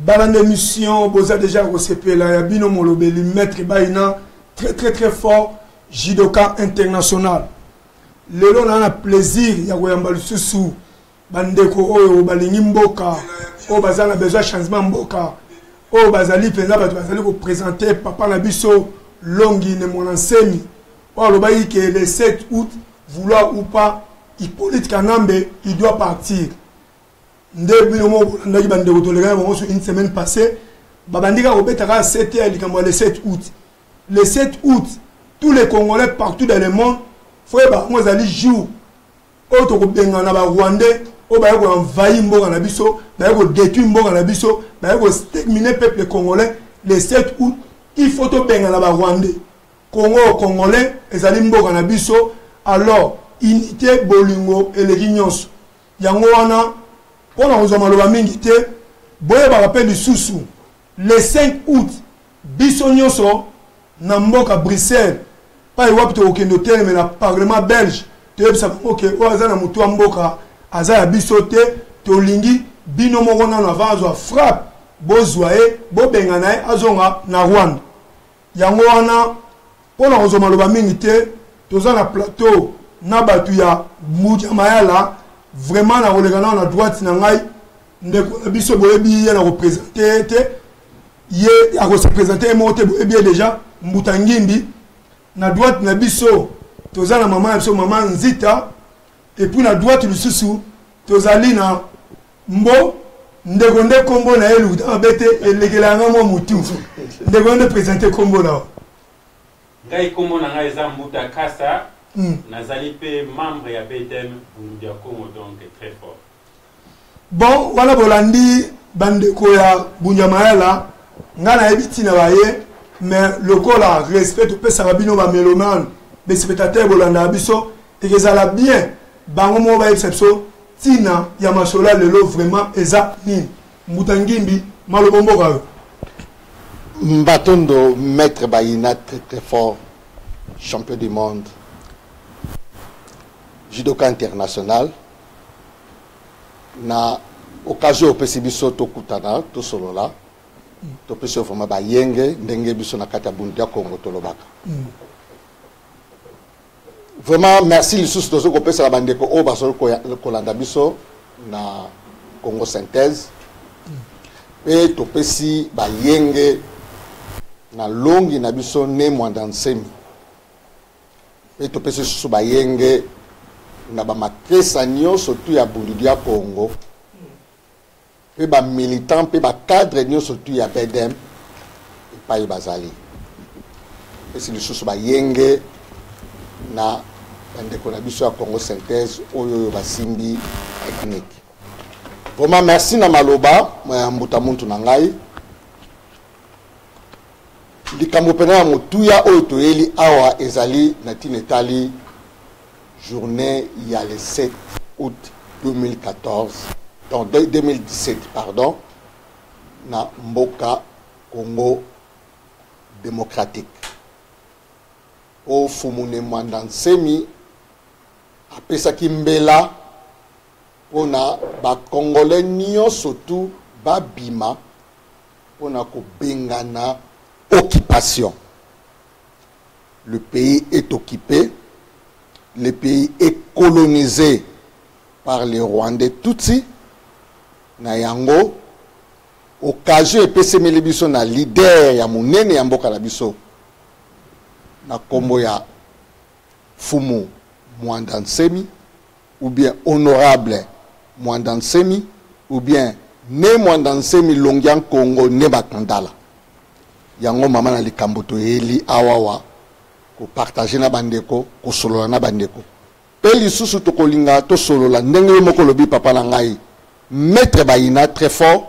balande mission boza déjà recépé là ya bino molobeli maître baina très fort judoka international. Lelo na na plaisir ya koyamba lisusu bandeko oyo balingi mboka o bazana besoin changement mboka o bazali penza bato bazali ko présenter papa na biso Longi ne mon enseigne o lo bayi que le 7 août vouloir ou pas Hippolyte Kanambe il doit partir. Ndebino mo ndaki bandeko tolega bango sur une semaine passée babandika obetaka 7h le 7 août. Le 7 août tous les Congolais partout dans le monde faut moi zali jour auto ko bengana ba Rwandais o ba ko envahir mboka na biso ba ko détruire mboka na biso ba ko exterminer peuple congolais le 7 août il faut to bengana ba Rwandais Congo congolais ezali mboka na biso alors unité bolingo eleki nyonso yango wana pona kozama loba mingi te boye ba rappel lisusu le 5 août biso nyonso na mboka Bruxelles pas iwapito okendo te mais na parlement belge te yebisa ok o aza na mutu mboka aza ya biso te tolingi bino moko nano avant azwa frappe bozwa ye bobengana ye azonga na Rwanda yango wana pona kozoma loba mingi te toza na plateau na batu ya Mudia Mayala vraiment na koleka na droite na ngai ndeko na biso boyebi ye na représenter te ye a représenter monte boyebi déjà Mbuta Ngimbi na droite na biso toza na maman biso maman Nzita et puis na droite lisusu tozali na mbo ndeko nde kombo na elu da bete elekela ngamo mutu ndeko nde présenter kombo na ngai kombo na ngai za Mbuta Kasa nazali pe membre ya BDM Bundia Congo donc très fort. Bon wala bolandi bandeko ya Bundia Mayala ngana ebiti na baye mais le kola respect pe sababino ba mélomane des spectateurs bolanda biso et que ça la bien bango mo ba exception tina ya masola lelo vraiment eza nini Mbuta Ngimbi malobombo ka Mbatondo maître Bayina très fort champion du monde judoka international na occasion opesi biso tokutana tosolola topesi vraiment bayenge ndenge biso na kati ya Bundia Congo tolobaka vraiment merci lisusu tozo kopesa la bandeko o basolo kolanda biso na Congo synthèse pe topesi bayenge na Longi na biso ne Mwanda Nsemi pe topesi susu bayenge na ba makresa nyonso tu ya Bundia Congo pe ba militant pe ba cadre nyonso tu ya BDM pa bazali pe si lisusu bayenge na ndeko na biso ya Congo synthèse oyo basimbi technique. Vraiment merci na maloba mbuta muntu na ngai likambo pena ya motuya oyo toyeli awa ezali na tinetali journée il y a le 7 août 2014 donc 2017 pardon na mboka Congo démocratique o fumune Mwanda Nsemi apesaki mbela pona ba congolais nyonso tu babima pona ko bengana occupation. Le pays est occupé, le pays est colonisé par les Rwandais Tutsi na yango occasion epesemeli biso na leader ya munene ya mboka na biso na kombo ya Fumu Mwanda Nsemi ou bien honorable Mwanda Nsemi ou bien ne Mwanda Nsemi Longian Congo ne Bakandala yango mama na likambo to yeli awawa ko partager na bandeko ko solola na bandeko pe lisusu to kolinga to solola ndenge moko lobi papa na ngai maître Bayina très fort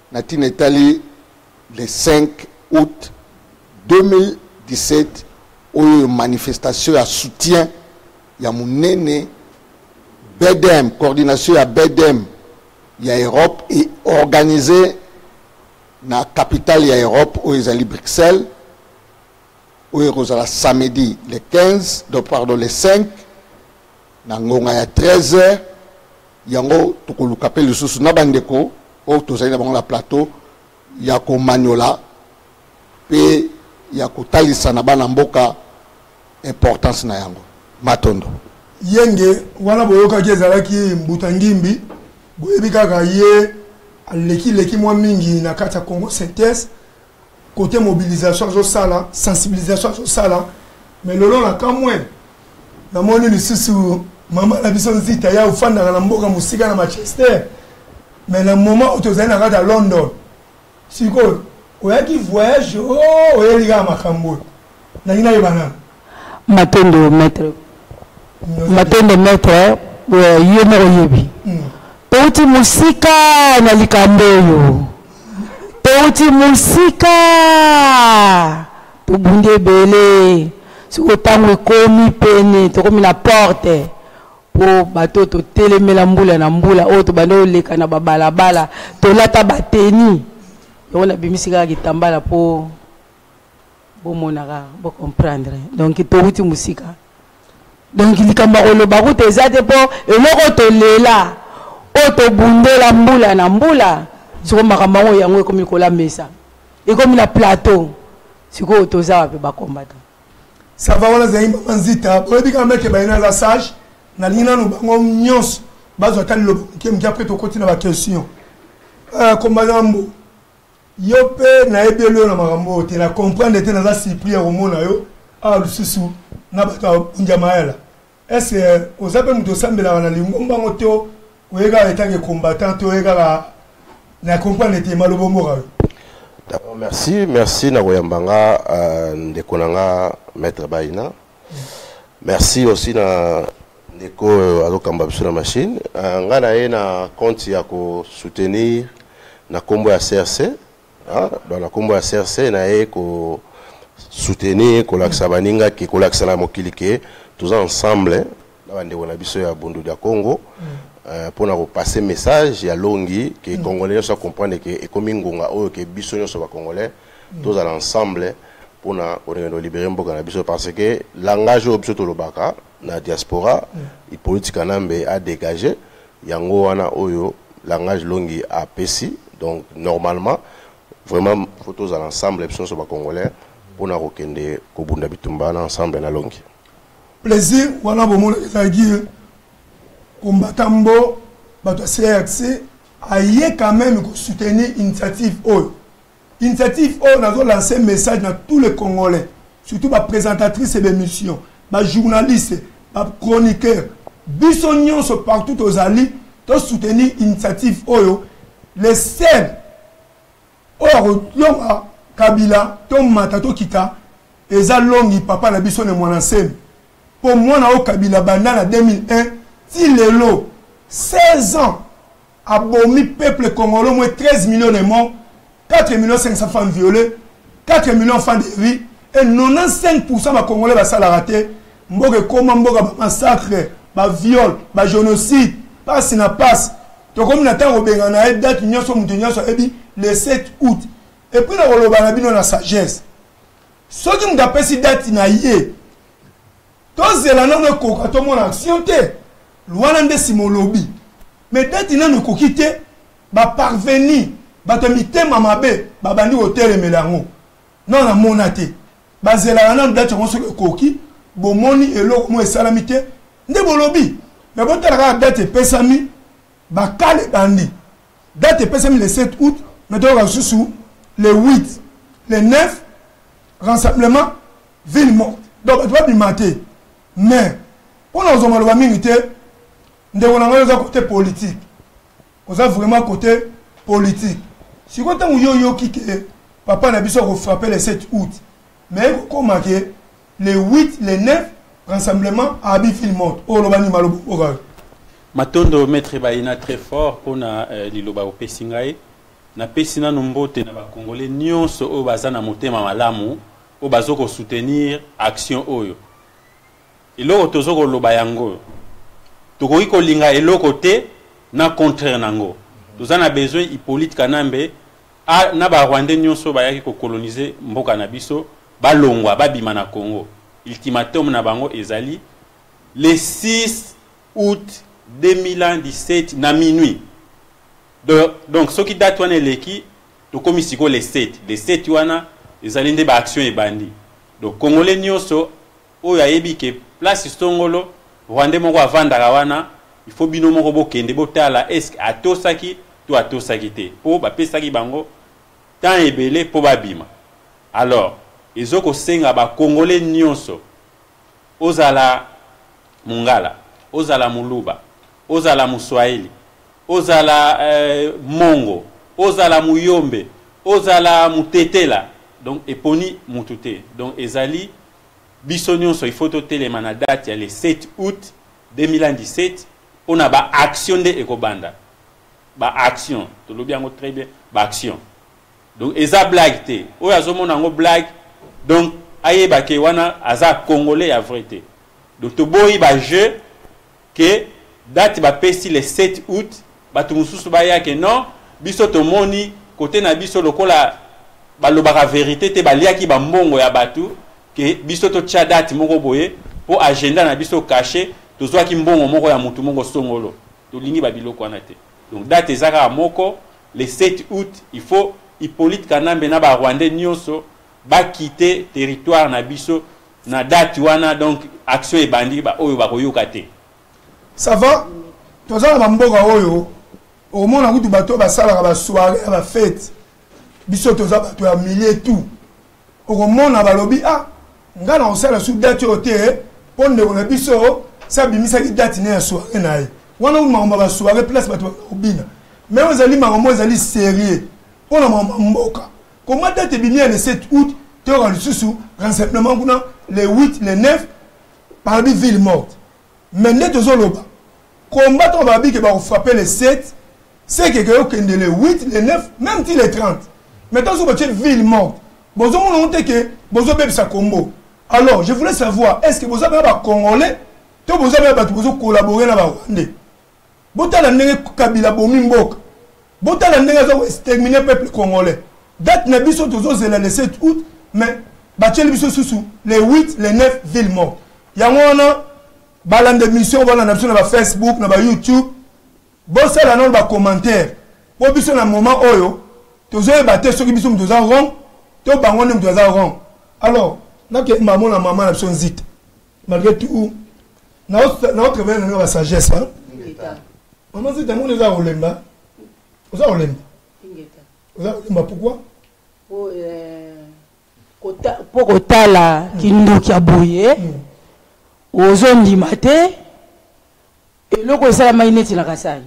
na tinetali le 5 août 2017 oyo manifestation ya soutien ya munene BDM coordination ya BDM ya Europe et organisé na capitale ya Europe où ezali Bruxelles où ezala samedi le 15 donc pardon le 5 na ngonga ya 13h yango tokoluka pe lisusu na bandeko o tozali na bango na plateau ya komanyola pe ya kotalisa na bana mboka importance na yango. Matondo yenge wana boyoka kezalaki mbuta ngimbi boyebi kaka ye leki mwa mingi na kati ya Congo synthèse côté mobilisation azosala sensibilisation azosala mais lelo na kamwe na moni lisusu mama na biso nzita ya ufanda na mboka musika na Manchester mais le moment où tu es à London siko oyaki voyage oyelika makambo na ina yebana Matondo maître yemo oyebi Pouti musika na likambeyo Pouti musika Tubunde bele Siko tango komi pene Tokomi na porte Po bato to telemela mbula na mbula Oto bando leka na babalabala Tolata bateni Yona bimisika kitambala po Bo monaka Bo comprendre Donc pouti musika Donc likamba oloba ko tezate po eloko to lela oto bundela mbula na mbula siko makambo yango ekomi kola mesa ekomi na plateau siko toza wapi ba combattre ça va wana zaimba manzita oyebi ka meke ba ina za sage na lina no bango nyos bazo tali lo ki après to continue ba question combattant mbo yo pe na ebelo na makambo te na comprendre te na za surpris au mona yo lususu na bato njamaela est-ce aux appels nous sambela na lingomba ngoto oyeka etange combattant to oyeka na comprendre te malobo mora. D'accord, merci na koyambanga ndeko nanga maître Baina. Merci aussi na ndeko azokamba biso na machine ngana ye na compte ya ko soutenir na kombo ya CRC dans la kombo ya CRC na ye ko soutenir kolakisa baninga ki kolakisa na mokili ke tous ensemble na bandeko na biso ya Bundu ya Congo pour na passer message ya longi que congolais soient comprendre que ekomi ngonga oyo que biso nyoso ba congolais tous ensemble pour na libérer mboka na biso parce que langage oyo biso tolobaka na diaspora i politique nambe a dégager yango wana oyo langage longi a pesi donc normalement vraiment faut tous ensemble biso nyoso ba congolais pour na kokende kobunda bitumba na ensemble na longi plaisir wana bomo ezaki combattant bato CRC aye quand même soutenir initiative oyo nazo lancer message dans tous les Congolais surtout ba présentatrices et d'émissions ba journalistes ba chroniqueurs biso nyonso partout aux alliés to soutenir initiative oyo les seuls oyo yonga Kabila to mata to kita eza longi papa na biso ne mwana nsemi pour moi na Kabila banda na 2001 ti lelo 16 ans abomi peuple congolais moins 13 millions de morts 4 millions 500 femmes violées 4 millions d'enfants de rue et 95% ba congolais ba sala raté mboka koma mboka ba massacre ba viol ba génocide passe na passe to comme na tango benga na date nyonso mutu nyonso ebi le 7 août et puis na koloba na bino na sagesse soki mutu apesi date na ye tozela nano koka to mona action te luana nde simolobi mais date nano koki te ba parvenir bato mitema mabe babandi hotel melango non na mona te bazela nano date ko soki koki bomoni eloko mo esalami te nde bolobi mais botala date pesami bakale bandi date pesami le 7 août mais donc sous le 8 le 9 rassemblement ville morte donc tu vas bimater mais pour nous on va minute ndeko na ngalo za côté politique on a vraiment côté politique si quand on yo ki papa na biso ko frapper le 7 août mais comment que le 8 le 9 rassemblement à ville morte au lobani malobo oral Matondo maître Baina très fort pour na liloba o pesingai na pesina nombote na ba congolais nyonso o bazana motema malamu o bazoko soutenir action oyo eloko tozoko loba yango tokoki kolinga eloko te na contraire nango tozana besoin Hippolyte Kanambe na ba Rwandais nyonso bayaki ko coloniser mboka na biso balongwa babima na Congo ultimatum na bango ezali le 6 août 2017 na minuit donc ce qui date wana eleki tokomi siko les 7 wana ezali nde ba action ebandi. Donc congolais nyonso oyo ayebi ke place Songolo Rwanda moko avandaka wana il faut bino moko bokende botala est-ce atosaki to atosaki te po bapesaki bango temps ebele po babima. Alors ezoko senga ba congolais nyonso ozala Mungala, ozala Muluba, ozala Muswahili, ozala Mongo, ozala Muyombe, ozala Mutetela, donc eponi mutute. Donc ezali biso nyonso il faut totelema na date ya le 7 août 2017 on a ba action de ekobanda. Ba action, to lobi yango très bien, ba action. Donc eza blague te. Oyo azomona ngo blague. Donc ayeba ke wana aza congolais ya vrai. Donc to boyi ba jeu que date ba pesi le 7 août ba tumususu ba ya ke non biso to moni côté na biso lokola ba lobaka vérité te ba liaki ba mbongo ya batu que biso to tia date moko boye po agenda na biso caché to zwa ki mbongo moko ya mutu moko Songolo to lingi ba biloko wana te. Donc date ezaka moko le 7 août il faut Hippolyte Kanambe na ba Rwandais nyonso ba quitter territoire na biso na date wana. Donc action ebandi ba oyo ba koyoka te. Ça va? Toza na mboka oyo au mona kutu bato basala ba soirée ba fête. Biso toza bato ya milliers tout. Au mona balobi ah ngana osala sous date ote ponde on biso ça bimisa ki date ne ya soirée nae. Wana umamba ba soirée place bato obina. Mais on zali makambo ezali sérieux. Pona mboka. Comment date bimia le 7 août te aura le sous rassemblement kuna le 8 le 9 par des villes mortes. Mais net aux oloba. Combattre on va dire que va frapper les 7, c'est que le 8, le 9, même si les 30. Maintenant sur votre ville morte. Bon on monte que bozo beb sa combo. Alors, je voulais savoir est-ce que vous avez un congolais to vous avez pas collaborer na ba Rwandais. Bota la ndenge Kabila bomi mboka. Bota la ndenge zo exterminer peuple congolais. Date na biso tozo zela le 7 août, mais bacheli biso susu les 8, les 9 villes mortes. Yango wana balande mission wana na biso na ba Facebook na ba YouTube. Bosa la non ba commentaire. Bo biso na moment oyo tozo ebate soki biso mtoza rond, to bango ne mtoza rond. Alors, nake maman na maman na biso nzita. Malgré tout, notre veille na sagesse hein. Maman nzita nous les a olemba. Oza olemba. Oza olemba pourquoi? Pour kotala kinduki aboye. Ozondima te eloko esala neti na kasai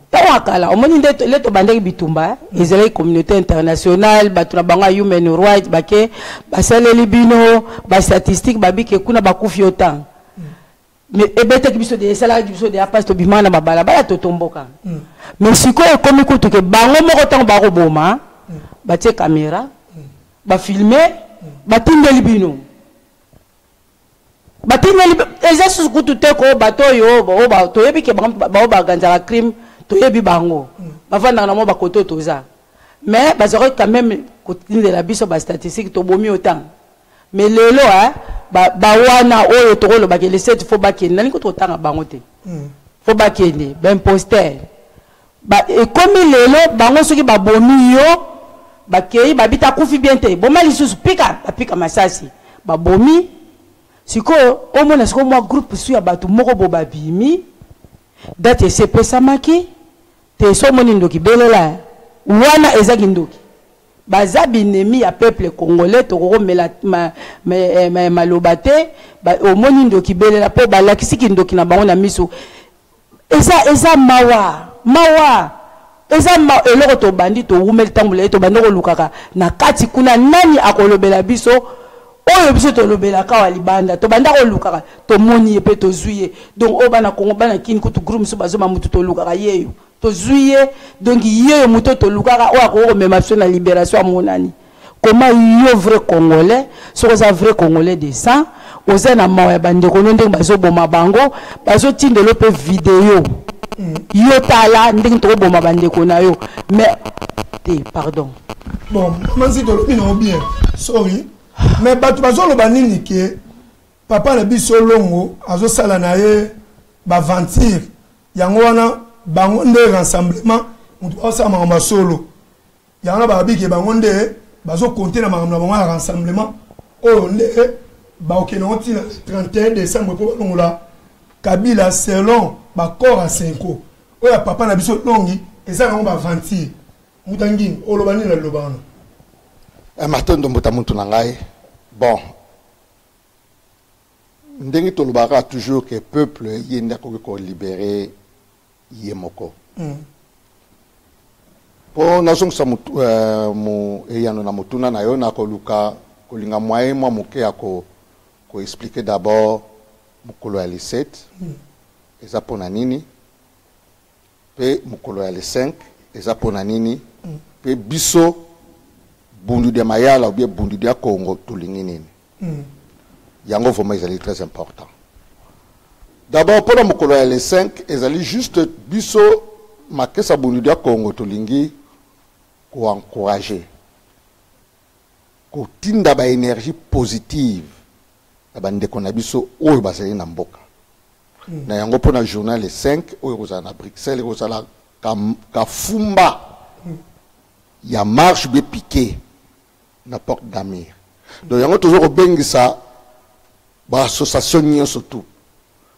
tawa kala omoni nde leto bandeki bitumba ezali communauté internationale batu na bango human rights bake basaleli bino ba statistique babike kuna bakufi autant mais ebeteki biso de esala biso de apas to bimana babala bala totomboka mais sikoyo ekomi kutu ke bango moko ntango bakoboma batie caméra bafilme batindeli bino batineli eza susu kutu te ko bato yo ba to yebi ke ba ganza la crime to yebi bango bavanda na mo ba koto toza mais bazoro quand même continuer la biso ba statistique to bomi autant mais lelo ba wana oyo to lo ba ke le 7 faut ba ke nani ko to tanga bango te faut ba ke ni ben poster ba e comme lelo bango soki ba bomi yo ba ke ba bita kufi bien te boma lisusu pika masasi ba bomi siko omona siko moi groupe su ya batu moko bo babimi date se pesa maki te so moni ndoki belela wana ezaki ndoki baza binemi ya peuple congolais to ko mela malobate ba omoni ndoki belela po balakisi ki ndoki na bango na miso eza mawa eza eloko to bandi to umeli tambula to bandoko lukaka na kati kuna nani akolobela biso oyo biso to lobela ka walibanda to banda ko lukaka to moni pe to zuye donc o bana kongo bana kini ko to groupe so bazoma mutu to lukaka yeyo to zuye donc yeyo mutu to lukaka o ko mema so na libération amonani comment yo vrai congolais so ko za vrai congolais de sang oza na mawa bande ko ndenge bazo boma bango bazo tindelo pe vidéo yo tala ndenge to boma bande ko na yo mais pardon bon manzi to lobino bien sorry. Mais batu bazolo banini ke papa na biso longo azo sala na ye ba ventir yango wana bango nde rassemblement mutu osama ma solo y a un babi qui est bangonde bazo compter na un rassemblement oh nde ba okenoti 31 décembre pour longola Kabila selon ba corps à 5 ans oya papa na biso longi eza na ba 20 mutangi olobani na lobana Martin Dombota mutu na ngai bon ndenge tolobaka toujours que peuple yenda ko libérer yemoko po nazongisa mu eyano na mutuna na yo na koluka kolinga moyen mwa moke ya ko expliquer d'abord mukolo ya 17 eza pona nini pe mukolo ya 5 eza pona nini pe biso bundu de mayala ou bien bundu de Congo tolingi nini yango vraiment ezali très important d'abord pona mukolo ya 5 ezali juste biso makesa bundu de Congo tolingi ko encourager ko tinda ba énergie positive abande kona biso oyo bazali na mboka na yango pona journal le 5 oyo kozala na Bruxelles kozala ka fumba ya marche be piqué na porte d'Amir donc yango toujours bengisa ba association nyonso tout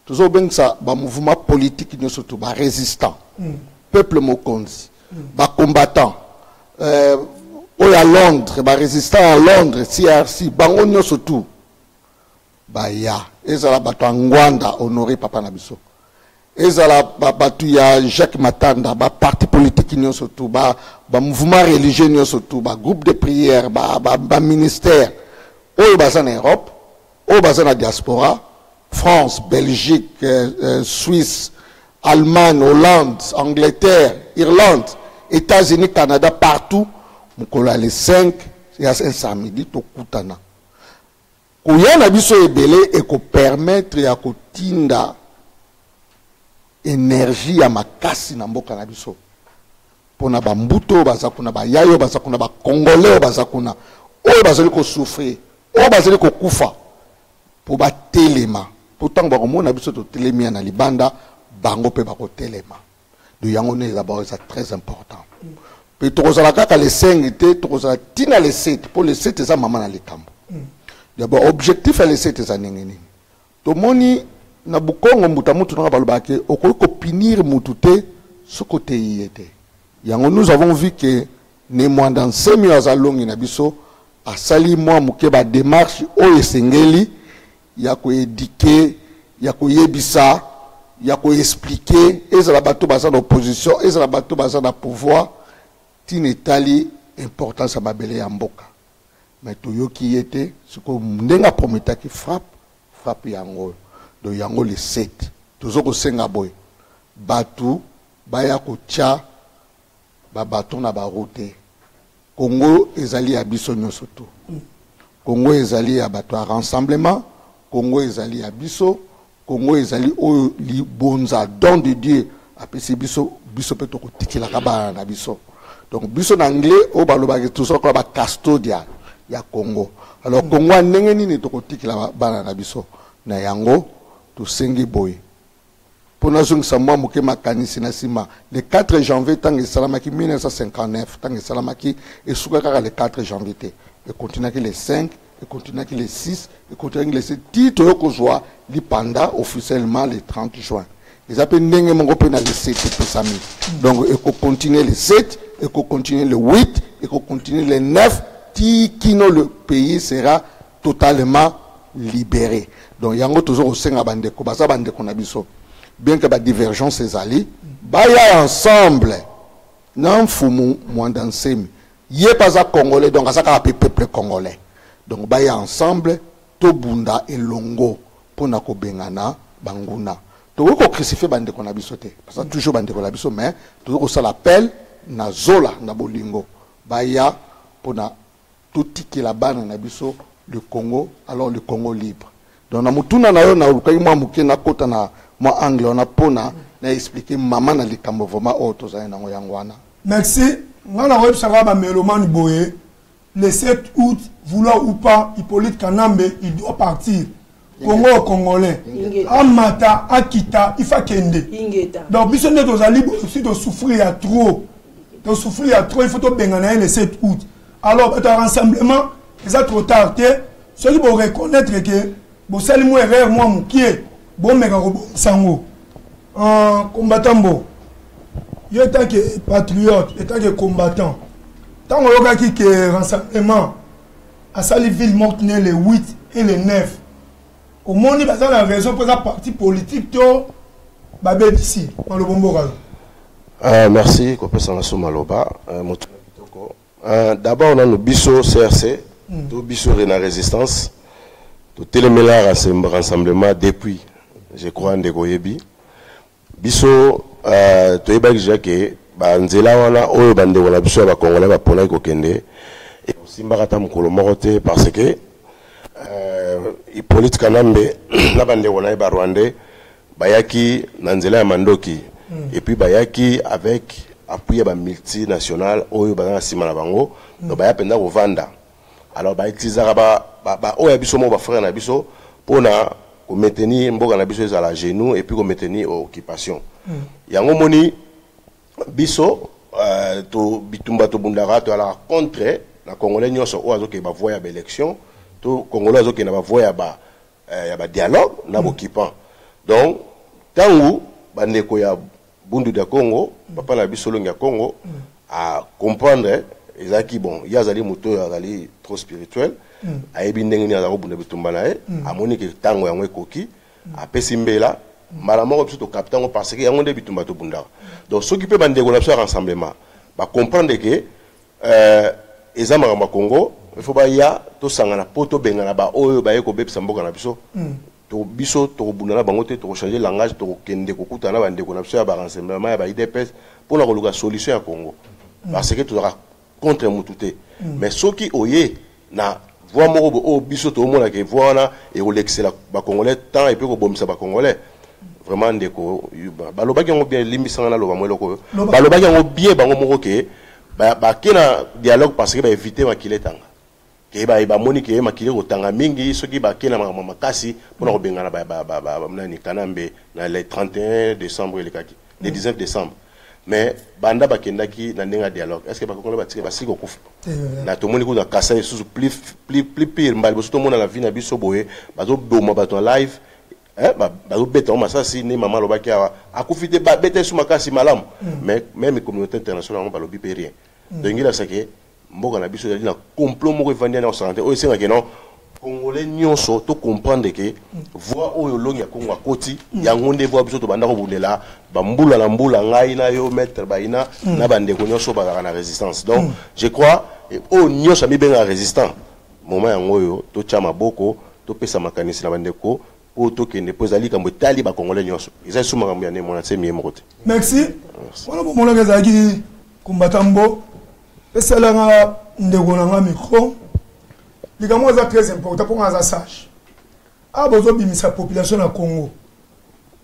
toujours bengisa ba mouvement politique nyonso tout ba résistant peuple mokonzi ba combattant oyo à Londres ba résistant à Londres CRC bango nyonso tout baya ezala bato ngwanda honoré papa na biso ezala bato ya Jacques Matanda ba parti politique nyonso tout ba mouvement religieux nyonso tout ba groupe de prière ba ministère oyo baza na Europe oyo baza na diaspora France Belgique Suisse Allemagne Hollande Angleterre Irlande États-Unis Canada partout mukolo les 5 ya un samedi to kutana koyana biso ebele et ko permettre ya kotinda énergie ya makasi na mboka na biso pona ba mbuto baza kuna ba yayo baza kuna ba congolais baza kuna oyo bazali ko souffrir oyo bazali ko kufa po ba telema pourtant ba komona biso to telemia na libanda bango pe ba ko telema do yango ne d'abord c'est très important pe to kozala kaka les 5 te to kozala tina les 7 pour les 7 za mama na likambo d'abord objectif à les 7 za ningeni to moni na bukongo mbuta mutu na balobake okoko pinir mutute ce côté yete yango nous avons vu que ne moins dans 5 mois za longi na biso asali moi muke ba démarche o esengeli ya ko éduquer ya ko yebisa ya ko expliquer ezala bato baza na opposition ezala bato baza na pouvoir tinetali importance ya mabele ya mboka mais toyoki yete siko ndenga prometa ki frappe yango do yango le 7 tozoko senga boy batu baya ko tia ba baton na ba route Congo ezali ya biso nyonso to Congo ezali ya bato ya rassemblement Congo ezali ya biso Congo ezali o li bonza don de Dieu apesi biso pe to ko tikila ka ba na biso donc biso na anglais o baloba ke tout ça ko ba custodian ya Congo alors Congo ndenge nini to ko tikila ba na biso na yango to sengi boy pona zongisa mwa moke makanisi na sima le 4 janvier tant esalamaki 1959 tant esalamaki esuka kaka le 4 janvier te et continue que les 5 et continue que les 6 et continue que les 7 titre yoko joie li panda officiellement le 30 juin ils appellent ndenge mongo pena le 7 pesami donc et continuer le 7 et continuer le 8 et continuer le 9 kino le pays sera totalement libéré donc yango toujours au senga bandeko baza bandeko na biso bien que la divergence ezali baya ensemble nan fumu mwandansemi yé pas à congolais donc ça ka peuple congolais donc baya ensemble to bunda elongo pona ko bengana banguna to ko crucifier bande ko na biso te parce que toujours bande ko la biso mais to ko ça l'appel na zola na bolingo baya pona to tiki la bana na biso le Congo alors le Congo libre donc na mutuna na yo na ukai mwa muke na kota na moi anglais on a pona na expliquer maman na likambo vraiment auto za na ngwana merci ngana web sanga ba meloman boye le 7 août vouloir ou pas Hippolyte Kanambe il doit partir Congo congolais amata akita ifa kende donc biso ne tozali aussi de souffrir à trop Donc souffrir à trop, il faut tout benganaï le 7 août. Alors, dans rassemblement, ils ont trop tardé. Ceux qui vont reconnaître que bon salut moi erreur moi moukié bon mega sango en combattant bon. Il est tant que patriote, il est tant que combattant. Tant on a qui que rassemblement à Saliville Mortenay le 8 et le 9. Au monde il a la raison pour la parti politique to babé d'ici dans le bombo. Merci Kopesa Naso Maloba. D'abord on a nos biso CRC, tout biso Rena Résistance, tout téléméla rassemblement depuis je crois en Degoyebi. Biso to yeba que ba nzela wana oyo bande wana biso ba Congolais ba pona ko kende et aussi mbakata mukolo morote parce que Hippolyte Kanambe na bande wana ba Rwandais bayaki na nzela ya mandoki et puis bayaki avec appui à multinational oyo bana sima na bango donc baya penda ko vanda alors ba utiliser ba oyo biso mo ba frère na biso pona ko maintenir mboka na biso à la genou et puis ko maintenir occupation yango moni biso to bitumba to bundara to ala contre la congolais nyonso o azoke ba voya ba élection to congolais azoke na ba voya ba ya ba dialogue na occupant donc tangu bandeko ya Bundu de Congo, papa na biso longa Congo, à comprendre, ezaki bon, yazali moto yazali trop spirituel, a ebi ndenge ni azako bunda bitumba na e, a moni ke tango yango ekoki, a pesimbela, malamo ko biso to captain parce que yango nde bitumba to bunda. Donc ceux qui peut bandeko na biso rassemblement, ba comprendre que ezama ngamba Congo, il faut ba ya to sangana poto bengana ba oyo ba yeko bepsa mboka na biso. To biso to bundana bango te to changer langage to kende ko kutana bande ko na biso ya ba rassemblement ya ba IDPS pour la koluka solution ya Congo parce que tu auras contre mutute mais soki oye na voix moko o biso to mona ke voix na et o l'excella ba congolais tant et puis ko bomisa ba congolais vraiment ndeko ba lobaki ngo bien limbisanga na loba mweloko ba lobaki ngo bien bango moko ke ba kena dialogue parce que ba éviter makiletanga ba moni ke makile ko tanga mingi soki ba kena makasi pona ko bengana ba nani Kanambe na le 31 décembre le 19 décembre mais banda ba kendaki na ndenga dialogue est-ce que ba kongola ba tike ba siko kufa na to moni ko na kasa sous plus pire mbali boso to mona la vie na biso boye bazo doma ba to live bazo beta o masasi ni mama lobaki akufite ba beta sous makasi malamu mais même communauté internationale ba lobi pe rien donc il a ça que mboka na biso na complot moko evandi na santé o esenga ke non congolais nyonso to comprendre que voix oyo longi ya Congo akoti yango nde voix biso to banda ko bundela ba mbula na mbula ngai na yo maître baina na bande ko nyonso ba na résistance donc je crois o nyonso mi benga résistant moment yango yo to chama boko to pesa makanisi na bande ko o to kende pozali kambo tali ba congolais nyonso isa suma kambo ya ne mona semi mokote merci wala bo mona ngazaki kumbatambo c'est là ndeko na micro likambo za très important pour nga sage a bozo bimisa population na Congo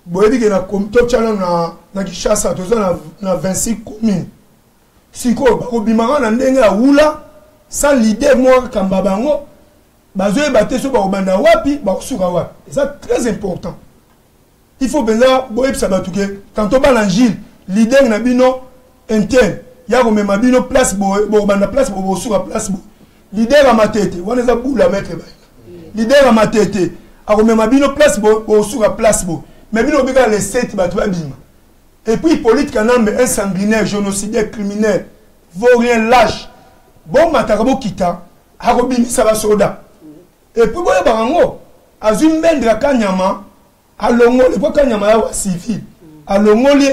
boyebi ke na top channel na Kinshasa to na 26 communes siko ba bimanga na ndenge ya wula sans l'idée moi kamba bango bazo ebate so ba obanda wapi ba kusuka wapi c'est très important il faut benza boyebi sa batuke quand on balangile l'idée na bino interne ya ko mema bino place bo banda place bo suka place bo leader à matete wana za bula mettre ba leader à matete a ko mema bino place bo suka place bo mais bino bika les 7 batu ba bima et puis Hippolyte Kanambe un sanguinaire génocidaire criminel vaurien lâche bon matakabo kita a ko bimisa ba soda et puis boye bango azumbendra kanyama alongo le po kanyama ya civil alongoli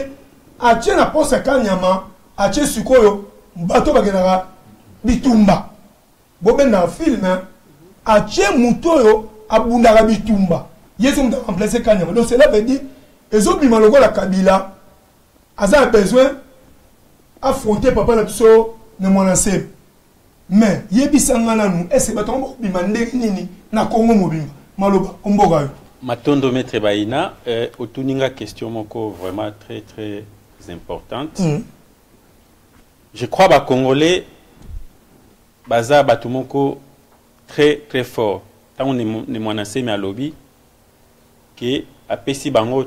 a tiena posa kanyama ache sikoyo bato bakenaka bitumba bobenda film ache mutoyo abundaka bitumba yesu mta remplacer kanyama donc cela veut dire ezobima lokola Kabila aza besoin affronter papa na biso ne mwana se mais yebisanga nanu est-ce bato bobima ndenge nini na Congo mobimba maloba omboka yo Matondo Maître Baina otuninga question moko vraiment très très importante. Je crois que les Congolais, baza batumoko très très fort. Tant on est menacé mais à lobby, que à Pessi bango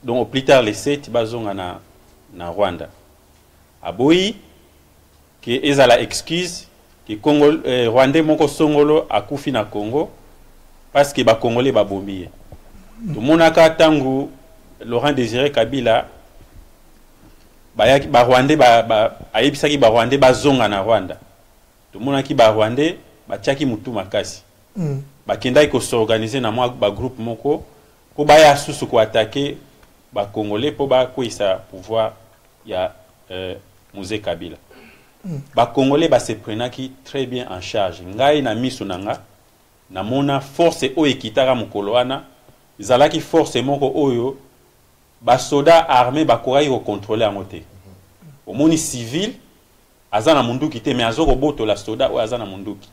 donc au plus tard les 7 bazonga na Rwanda. aboyi que ezala excuse que Congo Rwandais moko songolo akufi na Congo parce que ba Congolais ba bombiye to monaka tangu Laurent Désiré Kabila ba Rwandais ba ayebisaki ba Rwandais bazonga na Rwanda to monaki ba Rwandais ba tiaki mutu makasi bakendaki ko s'organiser na mwa ba groupe moko ko baya susu ko attaquer ba Congolais po ba kwisa pouvoir ya Mzee Kabila. Ba Congolais ba se prenaki très bien en charge. Ngai na miso nanga na mona force o ekitaka mukolo wana izalaki force moko oyo ba soda armé ba korai ko contrôler amote. Omoni civil azana munduki te mais azoko boto la soda o azana munduki.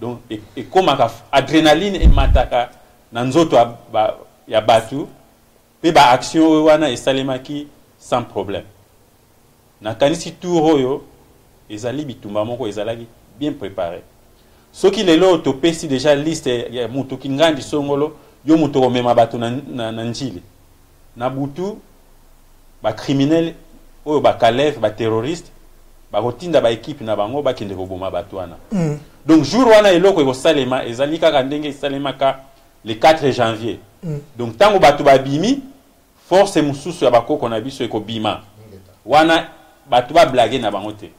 Donc et comme adrénaline et mataka na nzoto ya batu pe ba action wana esalemaki sans problème. Na kanisi tour oyo ezali bitumba moko ezalaki bien préparé. Soki lelo to pesi déjà liste ya mutu kingandi songolo yo mutu komema bato na njili. Na butu ba criminel oyo ba kalef ba terroriste ba kotinda ba équipe na bango ba kende koboma bato wana. Donc jour wana eloko ko salema ezali kaka ndenge salema ka le 4 janvier. Donc tango bato ba bimi force mususu ya bakoko na biso ekobima. Wana bato ba blague na bango te.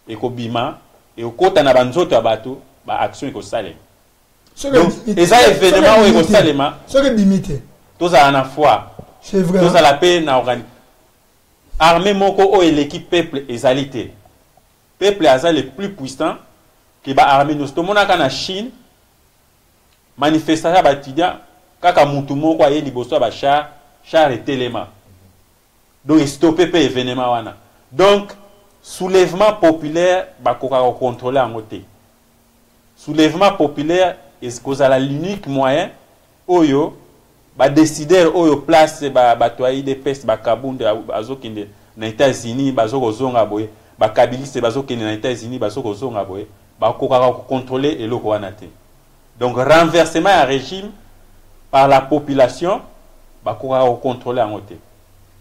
Ekobima et okota na banzoto ya bato ba action ekosalema. Donc eza événement o ekosalema. Soki bimite. Toza na foi. C'est vrai. Toza la paix na organi. Armée moko o l'équipe peuple ezalité. Peuple aza le plus puissant que ba armée nous. Tomonaka na Chine manifestation ba étudiant kaka mutu moko aye liboso ba char et téléma. Donc stopper pe événement wana. Donc soulèvement populaire bakoka contrôler en côté. Soulèvement populaire est kozala l'unique moyen oyo ba décider oyo place ba toyi de peste ba kabunde azokinde na États-Unis bazoko zonga boye ba kabiliste bazokinde na États-Unis bazoko zonga boye bakoka contrôler eloko wana te. Donc renversement à régime par la population bakoka contrôler en côté.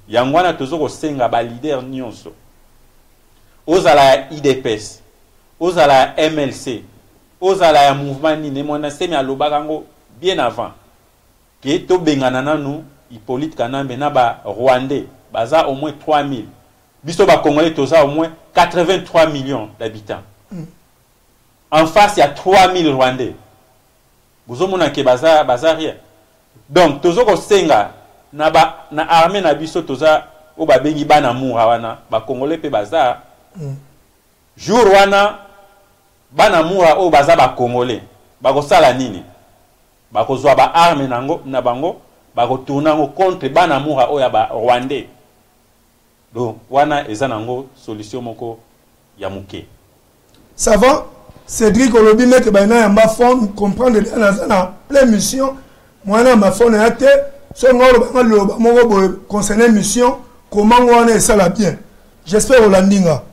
Yangwana tozoko senga ba leader nyonso. Ozala IDPS, ozala MLC, ozala ya mouvement ni mona semi alobakango bien avant que to bengana nanu Hippolyte Kanambe na ba Rwandais baza au moins 3000. Biso ba Congolais toza au moins 83 millions d'habitants. En face il y a 3000 Rwandais. Bozomona ke baza rien. Donc tozoko senga na armée na biso toza o ba bengi bana mura wana ba Congolais pe baza jour wana bana mura o baza ba Congolais bakosala nini bakozwa ba arme nango na bango bakotourna ngo contre bana mura o ya ba Rwandais. Donc wana eza nango solution moko ya muke. Ça va Cédric Olobi mette baina ya mba fond comprendre na plein mission mwana ma fond ya te so ngolo ba loba moko boye concernant mission comment wana esala bien. J'espère Olandinga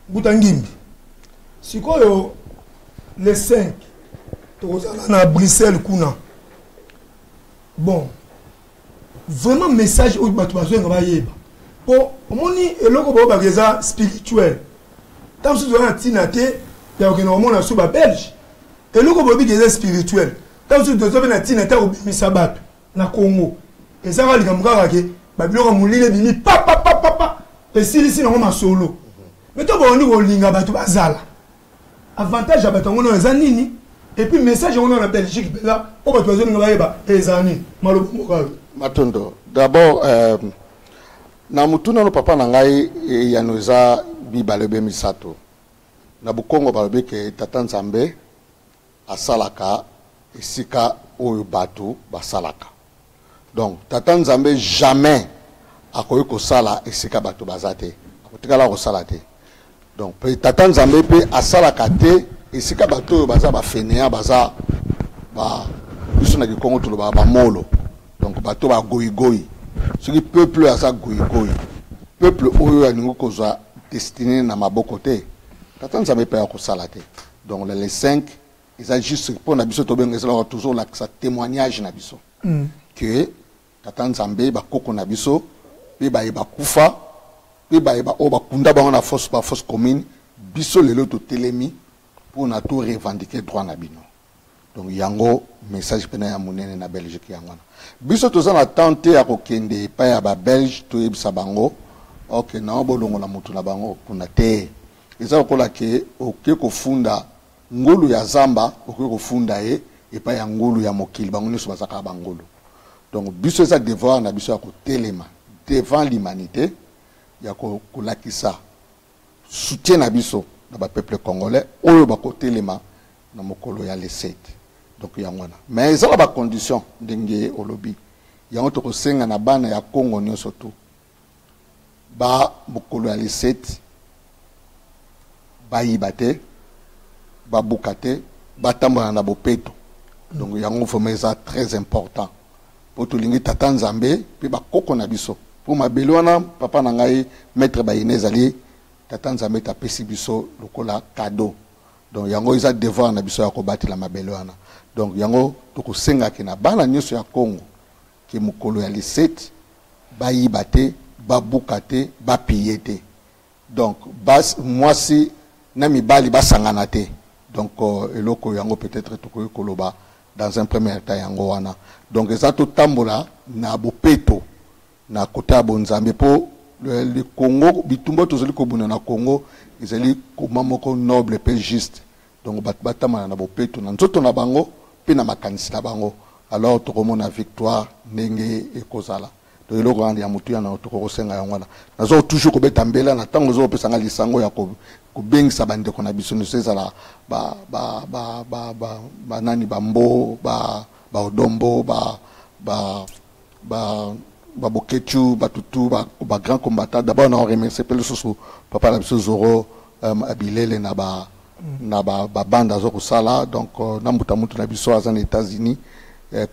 Boutangimbi. Sikoyo le 5 tozala na Bruxelles kuna. Bon. Vraiment message au bato bazwenga ba yeba. Po omoni eloko bo ba geza spirituel. Tant que tu as tinate ya okeno mona so ba Belge. Eloko bo bi geza spirituel. Tant que tu as tinate au bimisa bato na Congo. Ezaka likamukaka ke ba biloko mulile bimi pa. Pesili na ngoma solo. Mais toi on nous linga bato bazala. Avantage à bato ngono ezanini et puis message on en Belgique là on va tozo nga bayeba ezani malobo mokalo. Matondo. D'abord na mutuna no papa na ngai ya noza bibalebe misato. Na bukongo balobe ke tata Nzambe asalaka esika oyo bato basalaka. Donc tata Nzambe jamais akoyi kosala esika bato bazate. Akotikala kosala te. Donc tata Nzambe pe asalaka te esika bato oyo baza ba fenea baza ba biso na Kongo to ba molo. Donc bato ba goyi. Ce qui peuple asa goyi. Peuple oyo aningo kozwa destiné na maboko te. Tata Nzambe pe akosala te. Donc les 5 ils ont juste pour na biso to benga ça toujours la témoignage na biso. Que tata Nzambe ba koko na biso pe ba kufa pe ba kunda ba na force commune biso lelo to telemi pour na tout revendiquer droit na bino. Donc yango message pena ya monene na Belgique yangwana. Biso toza na tente ya kokende pa ya ba Belge to yebisa bango OK na bolongo na mutu na bango kuna te. Eza kola ke oke kofunda ngulu ya zamba oke kofunda e pa ya ngulu ya mokili bango nyonso bazaka bangulu. Donc biso eza devoir na biso ya kotelema devant l'humanité ya kolakisa soutien na biso na ba peuple congolais oyo ba kotelema na mokolo ya le 7. Donc yangwana mais eza ba condition ndenge olobi yango to kosenga na bana ya Congo nyonso tu ba mokolo ya le 7 ba yibate ba bukate ba tambola na bopeto. Donc yango faut mais ça très important pour tout lingi tata nzambe pe ba koko na biso pour ma belwana papa na ngai maître Bayine zali tata nzambe ta pesi biso lokola cadeau. Donc yango isa devoir na biso ya ko batela mabelwana. Donc yango to ko senga ke na bana nyonso ya Congo ke mokolo ya le 7 ba yibate ba bukate ba piyete. Donc bas moi si na mibali ba sangana te. Donc eloko yango peut-être to ko koloba dans un premier temps yango wana. Donc eza to tambola na bopeto na kota bonzambe po le Congo bitumba tozali ko buna na Congo ezali koma moko noble pe juste. Donc batama na bopeto na nzoto na bango pe na makanisi na bango. Alors to komona victoire ndenge ekozala. Donc eloko andi ya mutu ya na to ko senga yango wana. Nazo toujours ko betambela na tango zo pesa nga lisango ya ko bengisa bande ko na biso no sezala ba nani bambo ba odombo ba bokechu ba tutu ba grand combattant. D'abord on remercie pe le soso papa la biso Zoro abilele na ba banda zo ko sala. Donc na mbuta mutu na biso azana États-Unis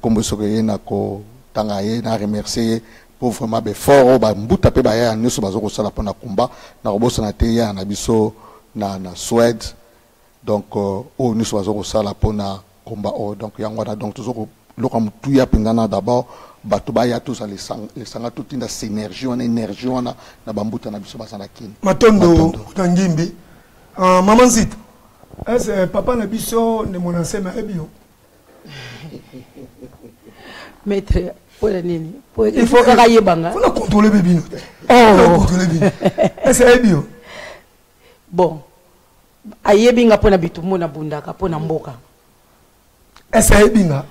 comme so ke na ko tangaye na remercier pour vraiment be fort ba mbuta pe ba ya nyoso bazo ko sala pona combat na robosa na te ya na biso na Suède. Donc au nous soit sala pona combat donc yangwana donc toujours le comme tout ya pendant d'abord batuba ya tous les sanga tout inda synergie on énergie on na bambuta na biso basana kin matondo tangimbi maman Zita est papa na biso ne mon ancien ebio maître pour nini il faut que yebanga faut contrôler bébé oh contrôler bébé est ebio bon ayebinga pona bitumu na bundaka pona mboka esa ayebinga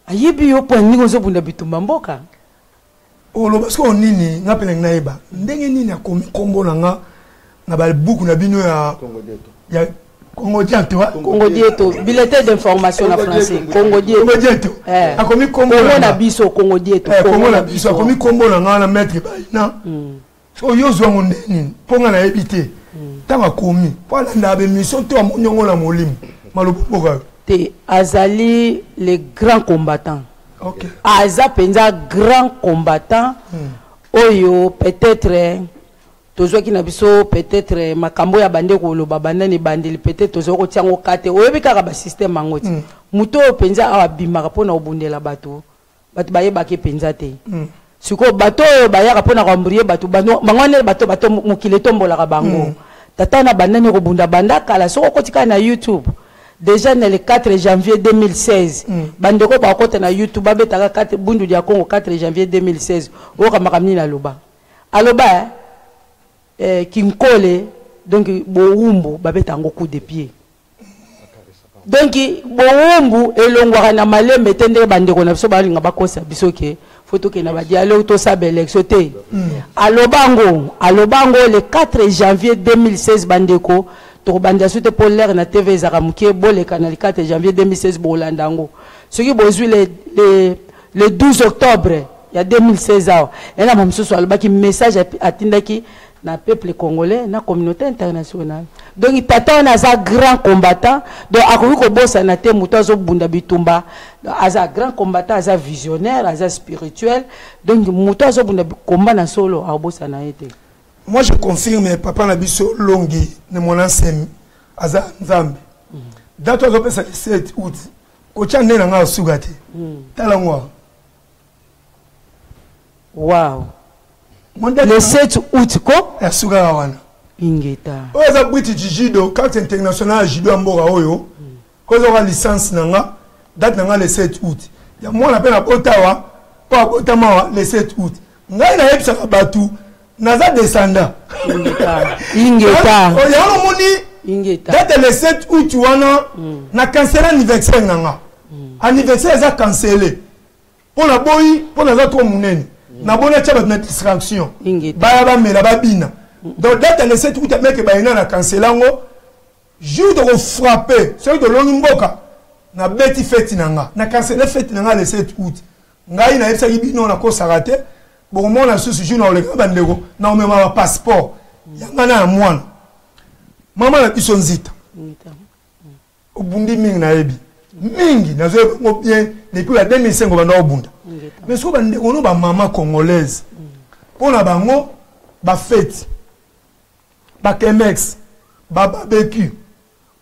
ayebi yo pona ningo zo bunda bitumba mboka olo parce que nini ngapela ngaiba ndenge nini akomi kombo na ba buku na bino ya Congo Dieto Congo Dieto bulletin d'information en français Congo Dieto akomi kombo na biso Congo Dieto Congo na biso akomi kombo na maître Bayina so yo zo ngondeni ponga na ebité tanga komi pour la mission to amonyo la molim maloboka te azali les grands combattants. OK Aza penza grand combattant oyo peut-être tozo ki na biso peut-être makambo ya bande ko loba bandani bandeli peut-être tozo ko tiango kate oyebi kaka ba système angoti muto penza abimaka pona obundela bato baye ke penza te siko bato bayaka pona kwamburie bato bangwane bato mukile tombola ka bango tata na bandani ko bunda banda kala soko kotika na YouTube déjà le 4 janvier 2016 bandeko ba kota na YouTube babetaka 4 bundu dia Congo 4 janvier 2016 oka makamni na loba aloba kinkole donc boumbu babetango coup de pied donc boumbu elongwaka na malembe tende bandeko na biso balinga bakosa biso ke photo ke na ba dialogue to sa élection te alobango le 4 janvier 2016 bandeko to banda suite polaire na TV zakamukie bole kana le 4 janvier 2016 bolandango ce qui bozui le 12 octobre il y a 2016 ans et là mamso so albaki message atindaki na peuple congolais na communauté internationale donc tata on a un grand combattant donc akoki ko bossa na te muto zo bunda bitumba aza grand combattant aza visionnaire aza spirituel donc muto zo bunda combat na solo a bossa na été. Moi je confirme papa na biso longi ne mon ancien aza nzambe date zo pesa 7 août ko chane na nga sugate tala ngwa wow Le 7 août, quoi? Ya suka wana. Ingeta. Oza British judo, carte internationale judo amboka oyo. Kozo ka licence nanga, date nanga le 7 août. Ya moi na pena Ottawa, pa Ottawa le 7 août. Ngai na yebisa batu, naza descendant. Ingeta. Ingeta. Ya moni Ingeta. date le 7 août wana na cancela anniversaire nanga. Anniversaire eza cancellé. Pour la boy, pour la autres monene. Na bona tcha na distraction. Ba ba mela ba bina. Donc date le 7 août mec ba ina na cancelango. Jour de frapper, celui de l'Onimboka. Na beti fête nanga. Na cancelé fête nanga le 7 août. Ngai na yebisa bino na ko sarate. Bon moi na susu jour na le bandego. Na me ma passeport. Yanga na mwana. Mama na biso nzita. Obundi mingi na yebi. Mingi na zo bien depuis la 2005 banda obunda. Mais so bandego no ba mama congolaise. Pona bango ba fête. Ba kemex, ba barbecue.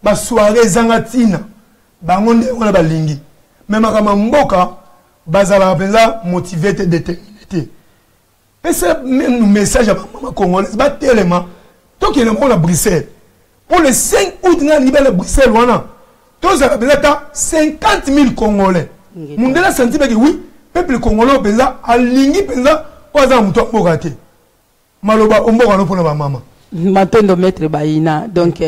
Ba soirée zangatina bango nde wana balingi mais makama mboka bazala penza motivé te déterminé pesa même message à mama congolaise ba tellement to ki na mona Bruxelles pour le 5 août na libérer Bruxelles wana to za penza 50 000 congolais mundela senti ba ki oui peuple congolais penza alingi penza oza muto mboka te maloba omboka no pona ba mama matondo maître Baina donc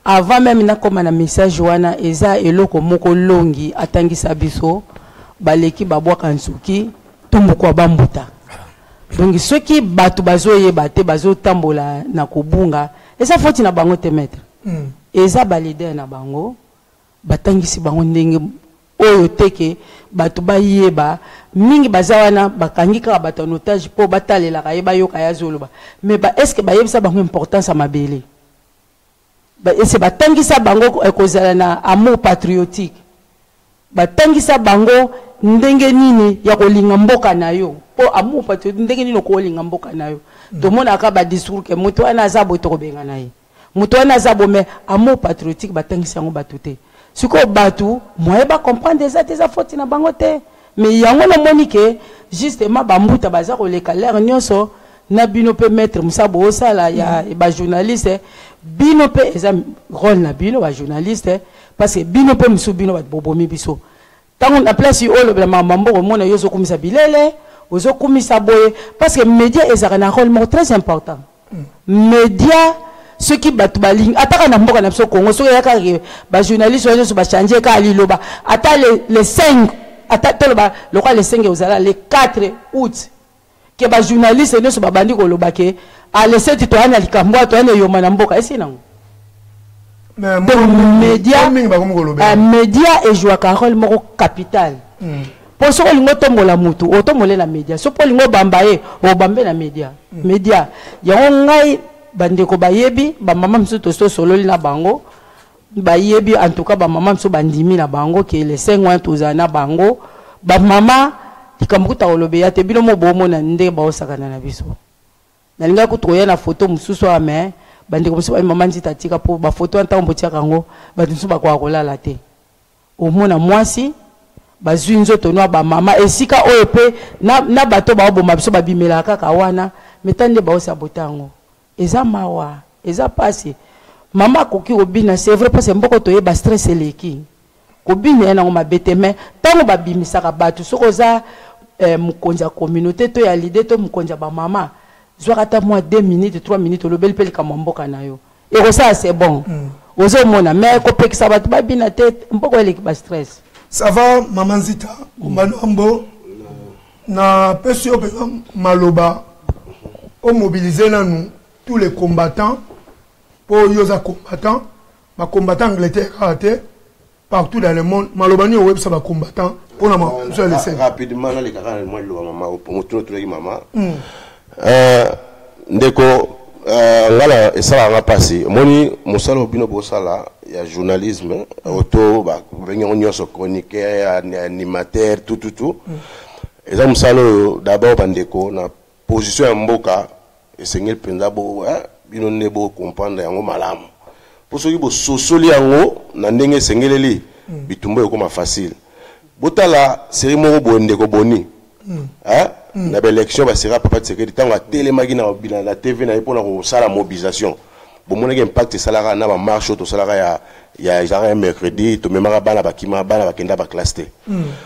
avant même na comme un message wana eza eloko moko longi atangisa biso baleki babwa kansuki tumbuko bambuta donc ceux qui batu bazoye bate bazo tambola na kobunga eza foti na bango te maître eza balide na bango batangisi bango ndenge oyo teke batu bayeba mingi bazawana bakangika batu en otage po batalela kayeba yoka yazoloba mais ba est-ce que bayebisa bango importance à mabele et c'est batangisa bango ekozala na amour patriotique batangisa bango ndenge nini ya kolinga mboka na yo po amour patriotique ndenge nini kolinga mboka na yo to mona ka ba discours ke muto ana zabo to kobenga na ye muto ana zabo mais amour patriotique batangisa ngo batuté siko batu moye ba comprendre des fautes na bango te mais yango na monike justement bambuta baza ko leka l'air nyonso na bino pe mettre musabo osala ya ba journaliste bino pe eza rôle na bino ba journaliste parce que bino pe musu bino ba bobomi biso tango na place o le mambo ko mona yoso kumisa bilele ozo kumisa boye parce que média ezaka na rôle très important média ceux qui battent baling ataka na mboka na biso Congo so yaka ba journaliste ozo ba changer ka liloba ata les 5 ata toloba le quoi les 5 ozala les 4 août que ba journaliste ne so ba bandi ko lobake a laissé tu toana likambo toana yoma na mboka esi nango mais média et joue un rôle moko capital pour so lingo tombola mutu otomole na média so po lingo bambaye o bambe na média média yango ngai bande ko bayebi ba mama mso to sololi na bango bayebi en tout cas ba mama mso bandimi na bango ke les 5 ans tozana bango ba mama likambuta olobe ya te bino mo bomo na nde ba osakana na biso na linga ko troya na photo mususu ame bande ko mso mama nzita tika po ba photo antambo tia kango ba tunsu ba kwa kolala te o mona mwasi bazwi nzoto no ba mama esika oyo pe na bato ba oboma biso babimela kaka wana metande ba osabotango eza mawa eza pasi mama koki obina c'est vrai parce que mboko toye ba stress eleki kobina na ngoma bete mais tango babimisaka bato soko za mukonja communauté to ya leader to mukonja ba mama zwaka moi 2 minutes 3 minutes le bel pelika mboka na yo et ça c'est bon ozo mona mais ko pekisa bato babina tête mboko eleki ba stress ça va maman Zita Mbanombo na pesio pe maloba o mobiliser na nous tous les combattants pour yosa combattants ma combattant Angleterre partout dans le monde malobani au web ça va combattant pour la rapidement les carans moi le maman pour tout les maman ndeko ngala esala nga passé moni musalo bino bosala ya journalisme auto ba venir nyonso chroniqueur animateur tout eza musalo d'abord bandeko na position ya mboka esengel penza bo bino nebo comprendre yango malamu pour ceux qui bo sosoli yango na ndenge sengeleli bitumba yoko ma facile botala série moko bonde ko boni hein na élection ba sera papa Tshisekedi tant a télémagi na la TV na pour la mobilisation bon mon impact salara na ba marche to salara ya genre mercredi to memara bana bakima bana bakenda ba cluster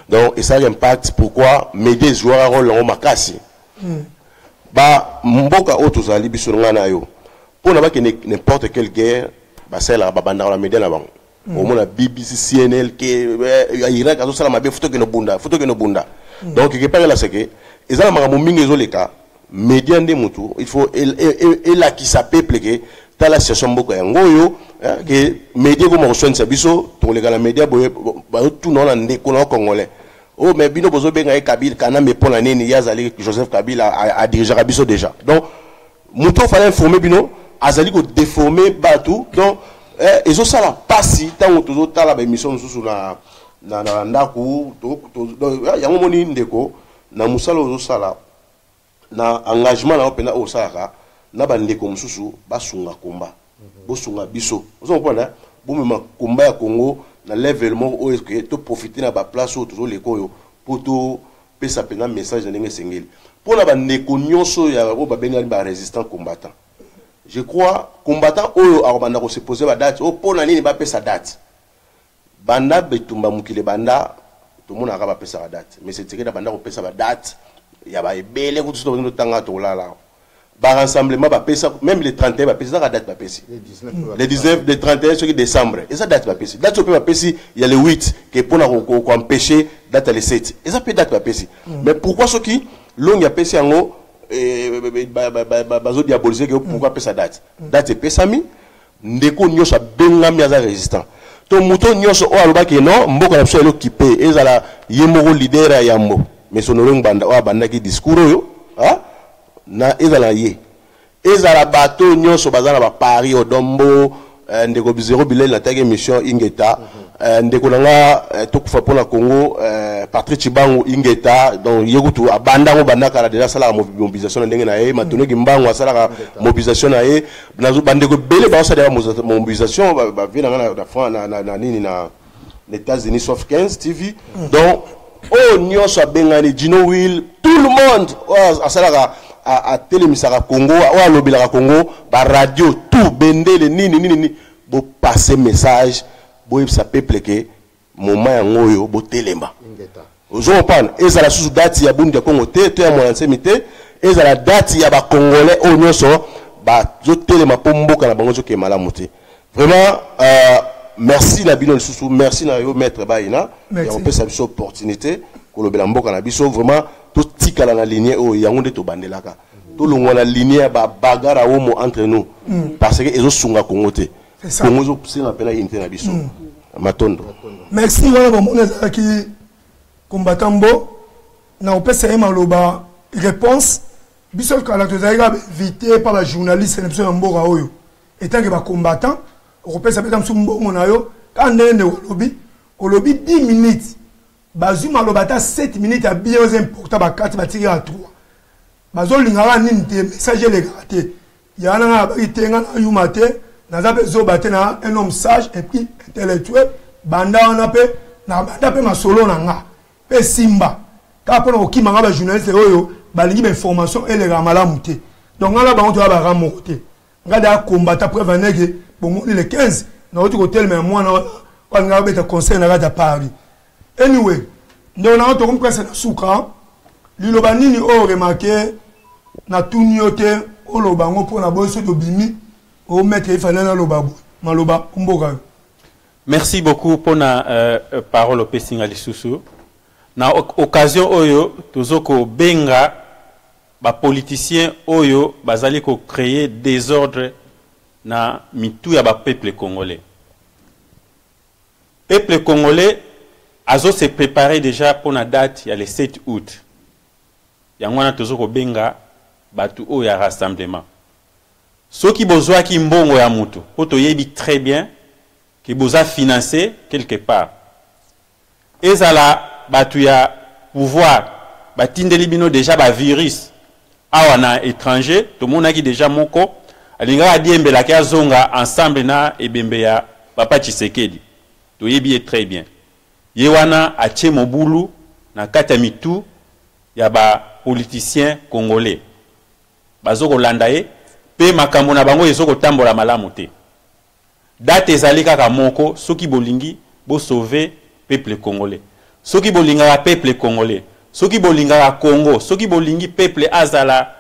donc et ça l'impact pourquoi médias joueurs rôle en makasi ba mboka otozali biso ngana yo pour na ba que n'importe quelle guerre ba sala ba banda la média na bango au moins la BBC CNL que Irak azo sala mabe photo que no bunda donc quelque part là c'est que ils ont ma mingi ezoleka média ndé mutu il faut et là qui s'appelle que dans la situation beaucoup ngoyo que média comme reçoit sa biso to les gars média ba tout non ndé ko congolais oh mais bino bozo benga Kabila kana me pona nini yazali Joseph Kabila a dirigé biso déjà donc mutu fallait informer bino azali ko déformer batou donc ils ont ça là passi tant que tout la émission sous na ndaku to ya ngomoni ndeko na musala ozo sala na engagement na opena o sala na bandeko mususu basunga komba bosunga biso ozo comprendre bomema komba ya Congo na level mo o que to profiter na ba place o to lekoyo pour to pesa pena message ndenge sengeli pour na bandeko nyonso ya o ba benga ba résistant combattant. Je crois combattant oyo arobanda ko se poser ba date o pona nini ba pesa date banda betumba mukile banda to mona ka ba pesa ba date mais c'est que banda ko pesa ba date ya ba ebele ko to no tanga to lala ba rassemblement ba pesa même les 31 ba pesa ka date ba pesa les 19 les 31 ce qui décembre et ça date ba pesa date peut ba pesa il y a le 8 que pona ko empêcher date le 7 et ça peut date ba pesa mais pourquoi ce qui long ya pesa ngo bazo diaboliser que pourquoi pesa date date pesa mi ndeko nyosa benga mi aza résistant to muto nyoso o aloba ke non mboka na biso occupé ezala yemoko leader ya yambo mais sonolong banda o banda ki discours yo na ezala ye ezala bato nyoso bazana ba Paris odombo ndeko bizero bilel na tage mission ingeta ndeko nanga tokufa pona Congo Patrick Chibangu ingeta donc yekutu abanda ngo banda kala déjà sala mobilisation ndenge na ye matoneki mbango sala mobilisation na ye nazo bandeko bele ba sala mobilisation ba vina na France na nini na États-Unis sauf 15 TV donc oh nyoso bengani Gino Will tout le monde asala à télémisaka Congo ou à l'obéla Congo par radio tout bendele nini bo passer message bo ça peuple que moment yangoyo bo telema ozo pan eza la sous date ya bundi ya Congo te ya mwana semité eza la date ya ba congolais o nyoso ba zo telema po mboka na bango zo ke malamu te vraiment merci na bino sous merci na yo maître Baina et on peut sa opportunité ko lobela mboka na biso vraiment tout tikala na ligne o yangonde to bandelaka tout le monde la ligne ba bagara homo entre nous parce que ezo sunga Congo te Congo zo singa pela unité na biso matondo merci wala ba mona ki combattant bo na opesa ema loba réponse biso kala to zaïga invité par la journaliste na biso mboka oyo étant que ba combattant opesa peta msumbo mona yo quand ndende olobi 10 minutes bazuma lobata 7 minutes à bien important ba 4 ba tirer à 3 bazo lingala nini te message les gâté yana nga ba itenga na yumate na zabe zo baté na un homme sage et puis intellectuel banda on pe na banda pe masolo na nga pe simba ka pona okima nga ba journaliste oyo balingi ba information et les ramalamu te donc nga la ba on to ba ramote te nga da combattre prévenir que bon le 15 na autre hôtel mais moi na quand nga ba conseil na ga Paris anyway nous avons tout compris na suka liloba nini o remarqué na tuniote o lobango pour na boso de bimi o mettre il fallait na lobabu maloba mboka. Merci beaucoup pour la parole au Pessinga Lisusu. Na occasion oyo tozoko benga ba politiciens oyo bazali ko créer désordre na mitu ya ba peuple congolais. Peuple congolais azo se préparer déjà pour la date, il y a le 7 août. Yangwana tozoko benga batu o ya rassemblement. Ceux qui besoin qui mbongo ya mutu, poto yebi très bien qui besoin financer quelque part. Ezala batu ya pouvoir batindeli bino déjà ba virus awana étranger, tout monde qui déjà moko alinga adiembela ka zonga ensemble na ebembe ya papa Tshisekedi. To yebi très bien. Yewana ache mobulu na kata mitu ya ba politiciens congolais bazoko landaye pe makambo na bango ezoko tambola malamu te. Date ezali kaka moko soki bolingi bo sauver peuple congolais. Soki bolinga peuple congolais, soki bolinga Congo, soki bolingi peuple azala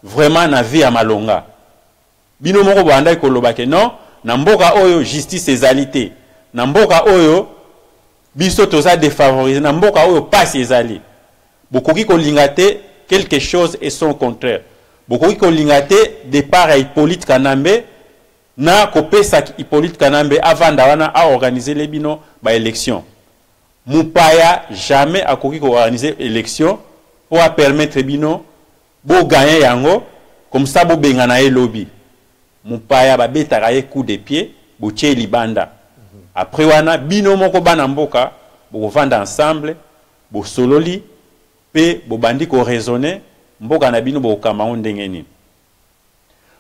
vraiment na vie ya malonga. Bino moko banda koloba ke non, na mboka oyo justice ezali te. Na mboka oyo biso toza défavorisé, na mboka oyo passe ezali. Bokoki kolinga te quelque chose et son contraire. Bokoki kolinga te départ à Hippolyte Kanambe na kopesa Hippolyte Kanambe avant d'awana a organiser les bino ba élection. Mupaya jamais a koki ko organiser élection pour permettre bino bo gagner yango comme ça bo bengana e lobby. Mupaya ba betaka ye coup de pied bo tie libanda. Après wana bino moko bana mboka bo vanda ensemble bo sololi pe bo bandi ko raisonner mboka na bino bo kama ndenge nini.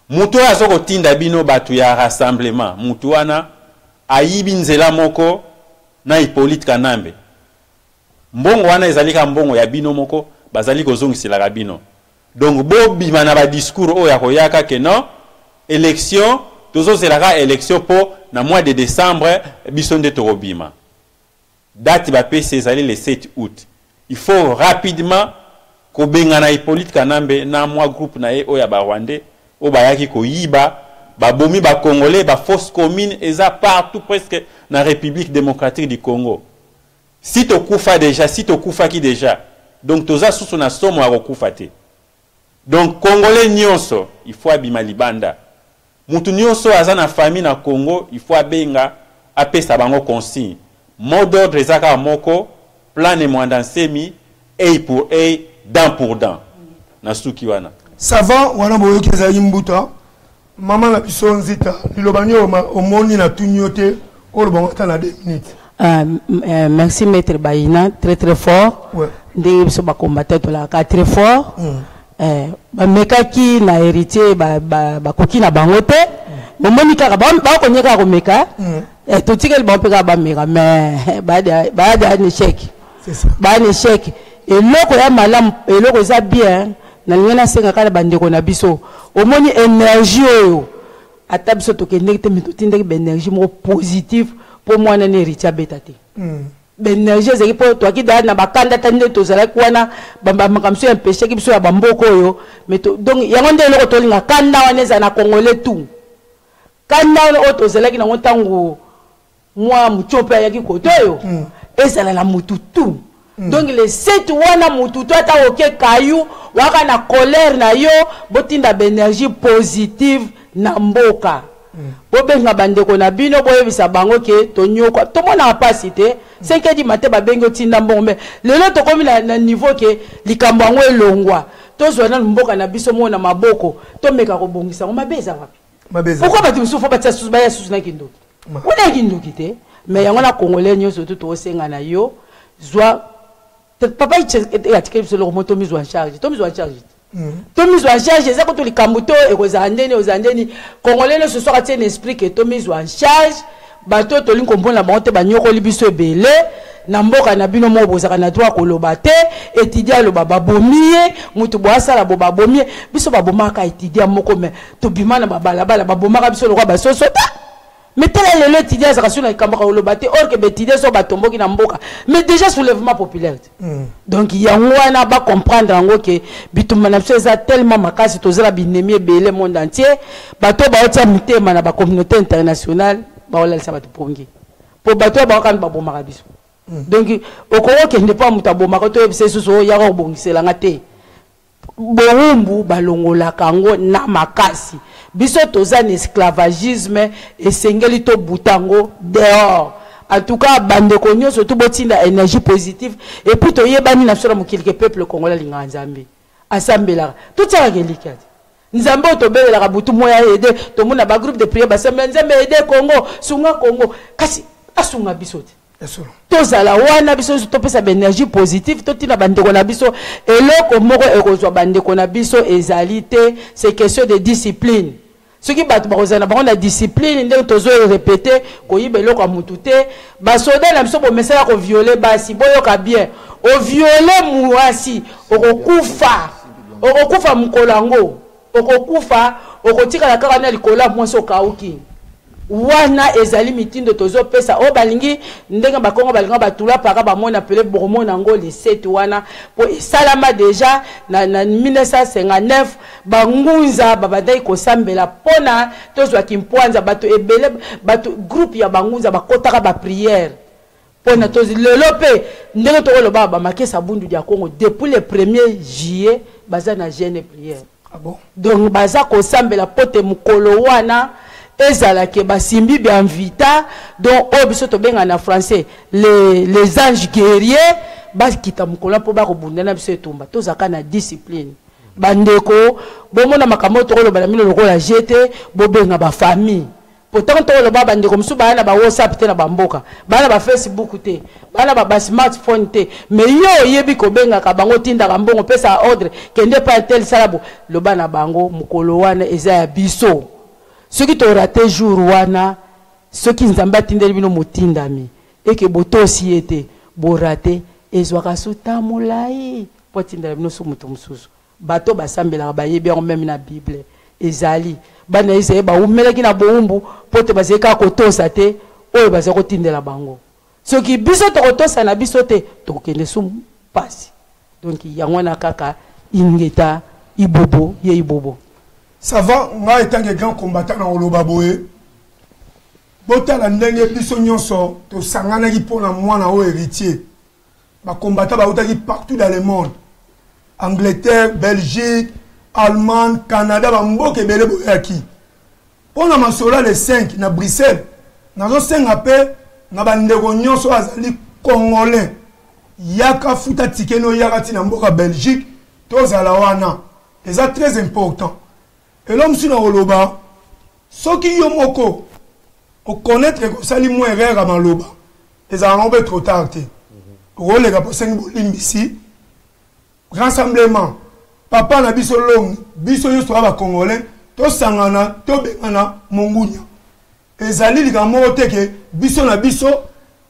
Mutu azoko tinda bino batu ya rassemblement mutu wana ayibi nzela moko na Hippolyte Kanambe. Mbongo wana ezalika mbongo ya bino moko bazali kozongisela bino. Donc bo bima na ba discours oya koyaka ke non élection tozo zelaka élection po na mois de décembre biso nde torobima. Date ba PC ezali le 7 août. Il faut rapidement ko bengana Hippolyte Kanambe na mois groupe na ye oya ba Rwandais o bayaki ko yiba ba bomi ba congolais ba fausse commune eza partout presque na République démocratique du Congo. Si to kufa déjà, si to kufa ki déjà. Donc toza susu na somo ya kufa te. Donc congolais nyonso il faut abima libanda. Mutu nyonso aza na famille na Congo il faut abenga apesa bango consigne. Mot d'ordre ezaka moko plan et mwanda semi œil pour œil, dent pour dent. Na suki wana. Savant wana boyoki ezali mbuta. Maman la biso nzita lilobani omoni na tunyote o lo bango na 2 minutes. Merci Maître Baïna, très très fort. Ouais. Ndenge biso ba combattre to la très fort. Ba mekaki na héritier ba koki na bango te. Momoni kaka ba ko nyeka ko meka. To tikel ba peka ba meka mais ba da échec. C'est ça. Ba échec. Et loko ya malam et loko za bien na ngena senga kala bandeko na biso. Omoni énergie oyo. Ata biso to kende te mitotinde ba énergie mo positive pour moi na héritier betate. L'énergie c'est pour toi qui da na bakanda tande to zala kwana bamba makamso empêcher ki biso ya bamboko yo mais donc yango nde loko to linga kanda wana za na congolais tout. Kanda wana to zala ki na ntango moi muchope ya ki koto yo ezala la mututu. Donc les 7 wana mututu ata oke kayu waka na colère na yo botinda énergie positive na mboka. Bobenga bandeko na bino boyebisa bango ke tonyoko to mona pasi te 5 di matin ba bengo tinda mbombe lelo to komi na niveau ke likambo ngo elongwa to zwana mboka na biso mona maboko to meka ko bongisa ngo mabeza wapi mabeza pourquoi ba timso fo ba tsa susu ba ya susu na kindoki ona kindoki te mais yango na congolais nyoso to osenga na yo zwa papa itike biso lo moto mizo en charge to mizo en charge. To mise en charge c'est que to likambuto e kozandeni ozandeni congolais ne ce soir tient esprit que to mise en charge bato to linkombo na bango te banyoko libiso ebele na mboka na bino mo bozaka na droit koloba te étudiant lo baba bomie mutu boasa la boba bomie biso babomaka étudiant moko mais to bima na babala bala babomaka biso lo kwa basosota mais tel le étudiant ça sur na kambaka koloba te or que étudiant so batomboki na mboka mais déjà soulèvement populaire. Donc il y a wana ba comprendre ngo que bituma na biso eza tellement makasi tozela binemi ebele monde entier bato ba otia mitema na ba communauté internationale ba ola sa bato pongi po bato ba kan ba bomaka biso. Donc okoko ke ne pas muta bomaka to ebise suso ya ko bongisela ngate borumbu balongola kango na makasi biso toza na esclavagisme esengeli to butango dehors. En tout cas bandeko nyonso to botinda énergie positive et puis to yebani na sura mokilike peuple congolais linga nzambe asambela tout ça kelika nzambe to belela ka butu moya aider to mona ba groupe de prière basambela nzambe aider Congo sunga Congo kasi asunga bisote tozala wana biso to pesa énergie positive to tina bandeko na biso eloko moko ekozwa bandeko na biso ezalité c'est question de discipline. Ce qui bat bazana ba la discipline ndenge tozo répéter ko yibelo kwa mutute ba soda na biso bo message ko violer basi boyoka bien o violer muasi okokufa mkolango okokufa okotikala kaka na likola mwasi okauki wana ezali mitindo tozopesa o balingi ndenge bakongo balinga batula paka bamona pele boromona ngo le 7 wana po esalama deja na 1959 bangunza babadai kosambela pona tozwa kimpwanza bato ebele bato groupe ya bangunza bakotaka ba prière pona tozi lelo pe ndenge tokoloba bamakesa bundu dia Congo depuis le 1er juillet baza na jeune prière. Ah bon? Donc baza kosambela pote mukolo wana ezala ke basimbi bien vita donc obiso to benga na français les anges guerriers bakita mukolo po ba kobunda na biso etumba tozaka na discipline bandeko bomona makambo to koloba na mino lokola jete bobenga ba famille pourtant to koloba bandeko musu bana ba WhatsApp te na bamboka bana ba Facebook te bana ba smartphone te mais yo yebi ko benga ka bango tinda ka mbongo pesa ordre kende pa tel salabo loba na bango mukolo wana eza ya biso. Ce qui t'aura raté jour wana, ce qui nous a battu bino motindami, et que boto aussi était, bo raté, et zwaka suta molai, potinda bino sou mutumsusu. Bato basambela ba yebi en même na Bible, ezali, bana eze ba umelaki na boumbu, pote bazeka kotosa te, oyo bazeko tindela bango. Ce qui biso to kotosa na biso te, to kende sou pasi. Donc yangwana kaka ingeta ibobo, ye ibobo. Ça va, moi étant un grand combattant dans Oloba Boé. Bota la ndenge biso nyonso to sangana ki pona mwana o héritier. Ba combattant ba utaki partout dans le monde. Angleterre, Belgique, Allemagne, Canada, ba mboke bele boyaki. Pona masola le 5 na Bruxelles. Na zo 5 appel na ba ndeko nyonso azali congolais. Yaka futa tikeno yaka tina mboka Belgique to zala wana. C'est très important. Et l'homme sur Oloba, ceux qui y ont moko, on connaît que ça lui moins rare à Maloba. Les armes trop tard. Rôle les gars 5 boulines ici. Rassemblement. Papa na biso long, biso yo soit congolais, to sangana, to bengana, mongunya. Et zali les gars moté que biso na biso,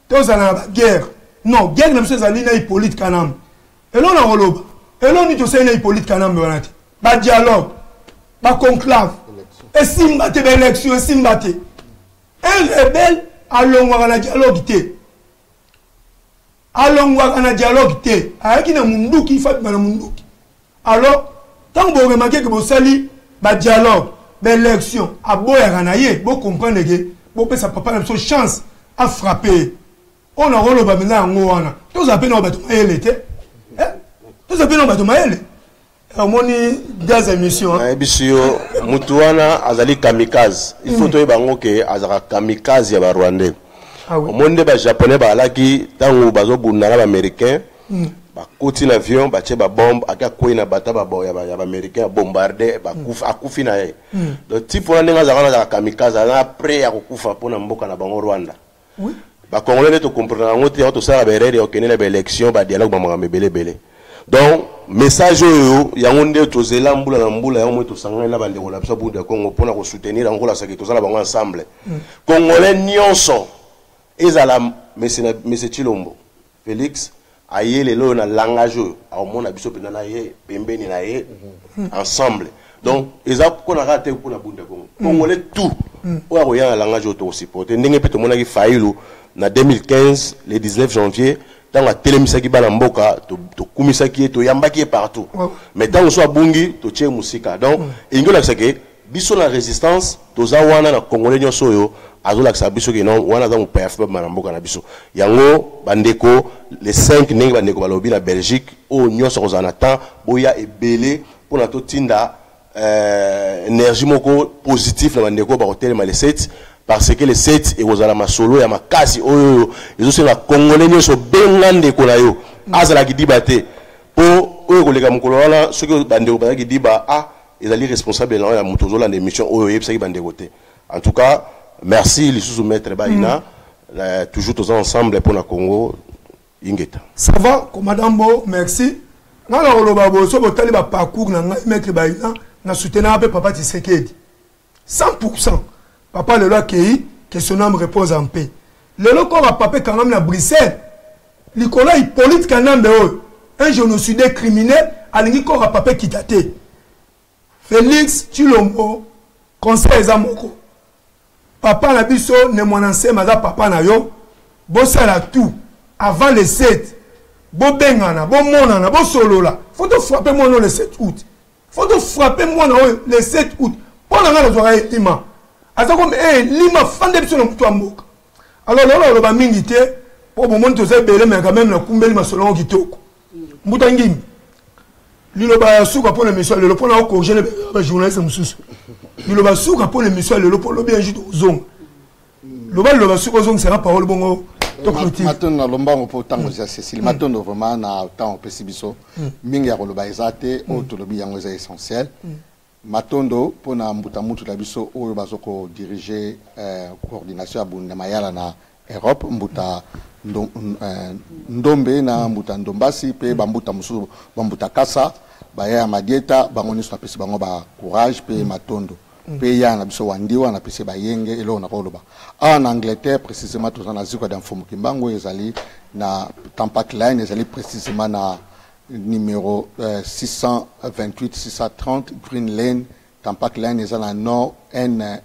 to zana guerre. Non, guerre na biso zali na Hippolyte Kanam. Et l'on a Oloba. Et l'on dit to c'est na Hippolyte Kanam banati. Ba dialogue. Ba conclave. Et simbate l'élection, simbate. Un rebelle a l'ongwa dialogue té. A l'ongwa dialogue té. A qui na munduki fait na munduki. Alors, tant que vous remarquez que vous sali ba dialogue, l'élection, a boya ganaye, vous comprenez que vous pouvez sa papa une chance à frapper. On a rôle ba maintenant en wana. Tous appellent nos bateaux maël té. Tous appellent nos bateaux maël. Amoni dans émission bisio mutuana azali kamikaze il faut to bango ke azaka kamikaze ya ba rwandais monde ba japonais ba alaki tango bazo bundana ba américain ba koti na avion ba che ba bombe aka koina bata ba boya ba américain bombarder ba kufa akufi na ye donc tipo na nga zakana kamikaze na prêt ya kufa pona mboka na bango Rwanda ba congolais to comprendre ngote to sala ba erreur ya okenela ba élection ba dialogue ba makambe belé. Donc message yo yangonde to zela mbula na mbula ya mo to sangana na bande kola biso buda Congo pona ko soutenir angola saki to sala bango ensemble congolais nyonso ezala monsieur Chilombo Félix ayele lo na langage a mona biso pena na ye pembeni na ye ensemble donc eza ko na rate pour na buda Congo congolais tout o ya na langage to supporter ndenge pe to mona ki failu na 2015 le 19 janvier dans la télémisaki bana mboka to kumisaki to yambaki partout mais dans so abungi to tie musika donc ingola sake biso la résistance to za wana na congolais nyoso yo azola ka biso ke non wana za mu paf bana mboka na biso yango bandeko les 5 ndenge bandeko balobi na Belgique o nyoso ko za na temps boya ebele pour na to tinda énergie moko positif na bandeko ba hotel ma les 7 parce que les 7 et aux alama solo ya makasi oyo ezo la congolais nyoso bengande ko na yo azala ki dibate po oyo koleka mukolo wana soki bandeko ba ki diba ezali responsable na ya mutozo la émission oyo yebisa ki bandeko te. En tout cas merci les sous maître Baina toujours tous ensemble pour na Congo ingeta ça va commandant merci na la oloba bo so botali ba parcours na maître Baina na soutenir pe papa Tshisekedi 100%. Papa le loi qui que son âme repose en paix. Le loi qu'on va paper quand même à Bruxelles. Nicolas Hippolyte Kanam de eux. un génocidaire criminel alingi kora papa kitate Félix Tshilombo conseil ezamoko papa na biso ne mwananse maza papa na yo bosala tout avant le 7 bo bengana bo monana bo solola faut te frapper moi le 7 août faut te frapper moi le 7 août pour nga nazwa lima asa comme lima fande biso na mutu amboka alors lolo ba mingi te po bo monto za belé mais quand même na kumbeli masolo kitoko mbuta ngimi lilo ba suka pour le monsieur le pour na ko jeune ba journaliste mususu lilo ba suka pour le monsieur le pour lo bien juste zong lo ba suka zong sera parole bongo Maintenant, lombango pour tango za Cécile. Maintenant, vraiment na temps pesibiso mingi ya koloba ezate o tolobi yango za essentiel. Matondo pona mbuta mutu la biso oyo bazoko diriger coordination ya bunda mayala na Europe mbuta ndombe na mbuta ndombasi pe bambuta musu bambuta kasa baya madieta bangoni so pesi bango ba courage pe matondo. Pe ya na biso wandiwa na pesi bayenge elo na koloba en Angleterre précisément tout ça na ziko d'info kimbango ezali na Tampac Line ezali précisément na numéro 628 630 Green Lane Tampac Line ezali na nord N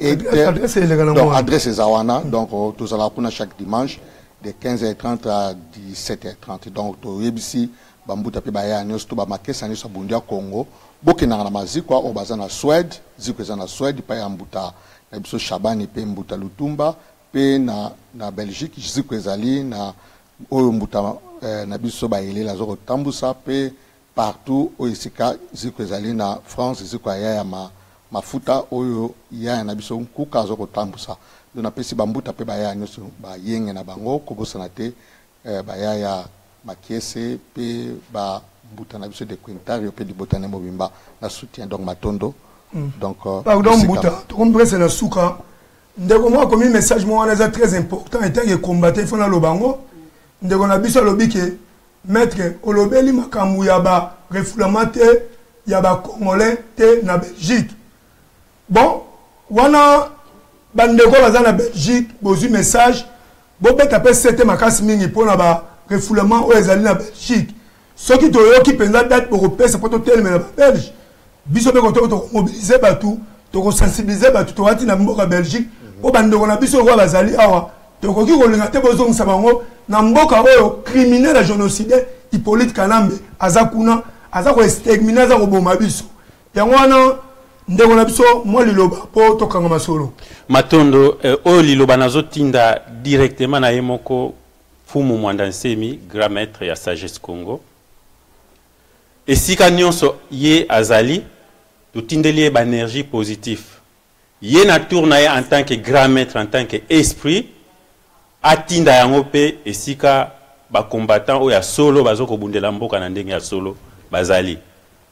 donc adresse zawana donc tout allons pour chaque dimanche de 15h30 à 17h30 donc to yebisi bambuta pe baya nyos to ba makesa nyos bundia Congo bokena na maziko o bazana Suède ziko ezana Suède pa ya mbuta na biso Shabani pe mbuta Lutumba pe na Belgique ziko ezali na oyo mbuta na biso ba elela zoko tambusa pe partout o isika ziko ezali na France ziko ya mafuta oyo ya na biso nkuka zoko tambusa dona pesi bambuta pe baya nyoso ba yenge na bango ko bosana te baya ya makiese pe ba mbuta na biso de Quintario pe di botane mobimba na soutien donc matondo donc pardon mbuta to comprendre na suka ndeko moi comme message moi on très important et tant que combattre fona lobango ndeko na biso lobike maître olobeli makambu ya ba refoulement te ya ba congolais te na Belgique bon wana bandeko baza na Belgique bozu message bo beta pe sete makasi mingi pona ba refoulement o ezali na Belgique soki to yoki penza date pour pesa poto telme na Belgique biso be ko to mobiliser batu to sensibiliser batu to wati na mboka Belgique po bandeko na biso ko bazali awa to ko ki ko linga te bozong sabango na mboka oyo criminel à génocide Hippolyte Kanambe azakuna azako exterminer azako boma biso yango wana ndeko na biso moi liloba po to kanga masolo matondo o liloba nazo tinda directement na yemoko fumu mwanda nsemi grand maître ya sagesse Congo esika nyonso ye azali tutindeli ba énergie positive ye na tourna ye en tant que grand maître en tant que esprit atinda yango pe esika ba combattant o ya solo bazoko bundela mboka na ndenge ya solo bazali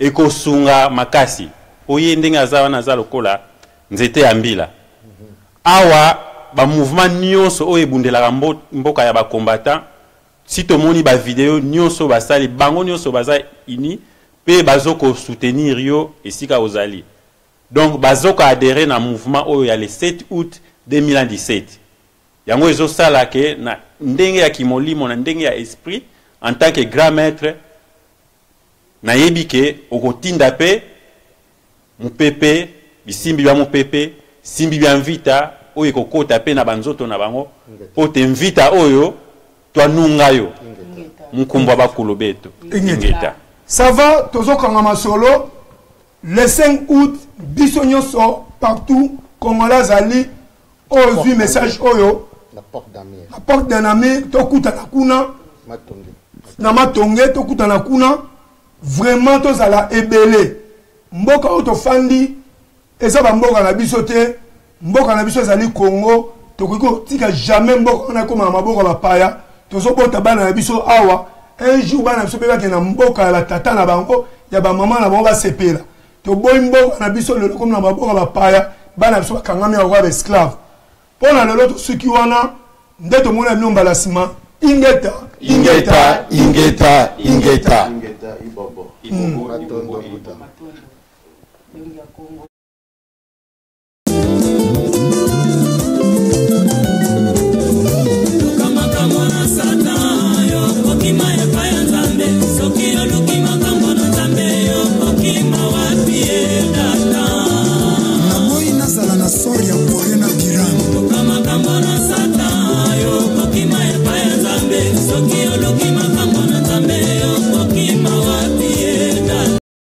ekosunga makasi oye ndenge azawa na za lokola nzete ya mbila awa ba mouvement nyonso o ebundelaka mboka ya ba combattant si to moni ba vidéo nyonso basali bango nyonso baza ini pe bazoko soutenir yo esika ozali donc bazoko adhérer na mouvement oyo ya le 7 août 2017 yango ezo sala ke na ndenge ya kimolimo na ndenge ya esprit en tant que grand maître na yebike okotinda pe mupepe bisimbi bya mupepe simbi bya mvita oyo kokota pe na banzoto na bango pote mvita oyo twanunga yo mukumbwa bakulu beto ingeta ça va tozo kanga masolo le 5 août biso nyonso partout Congolais zali oyo message oyo la porte d'Amir la porte d'un ami tokuta na kuna na matonge tokuta na kuna vraiment tozala ebele mboka oto fandi eza ba mboka na biso te mboka na biso zali Congo tokiko tika jamais mboka na koma maboko ba paya tozo bota bana na biso awa un jour bana biso beba ke na mboka ya tata na bango ya ba mama na bango ba sepela to boy mboka na biso lelo comme na maboko ba paya bana biso kangami ya ba esclave pona lelo to suki wana ndeto mona nyomba la sima ingeta ingeta ingeta ingeta ibobo Matondo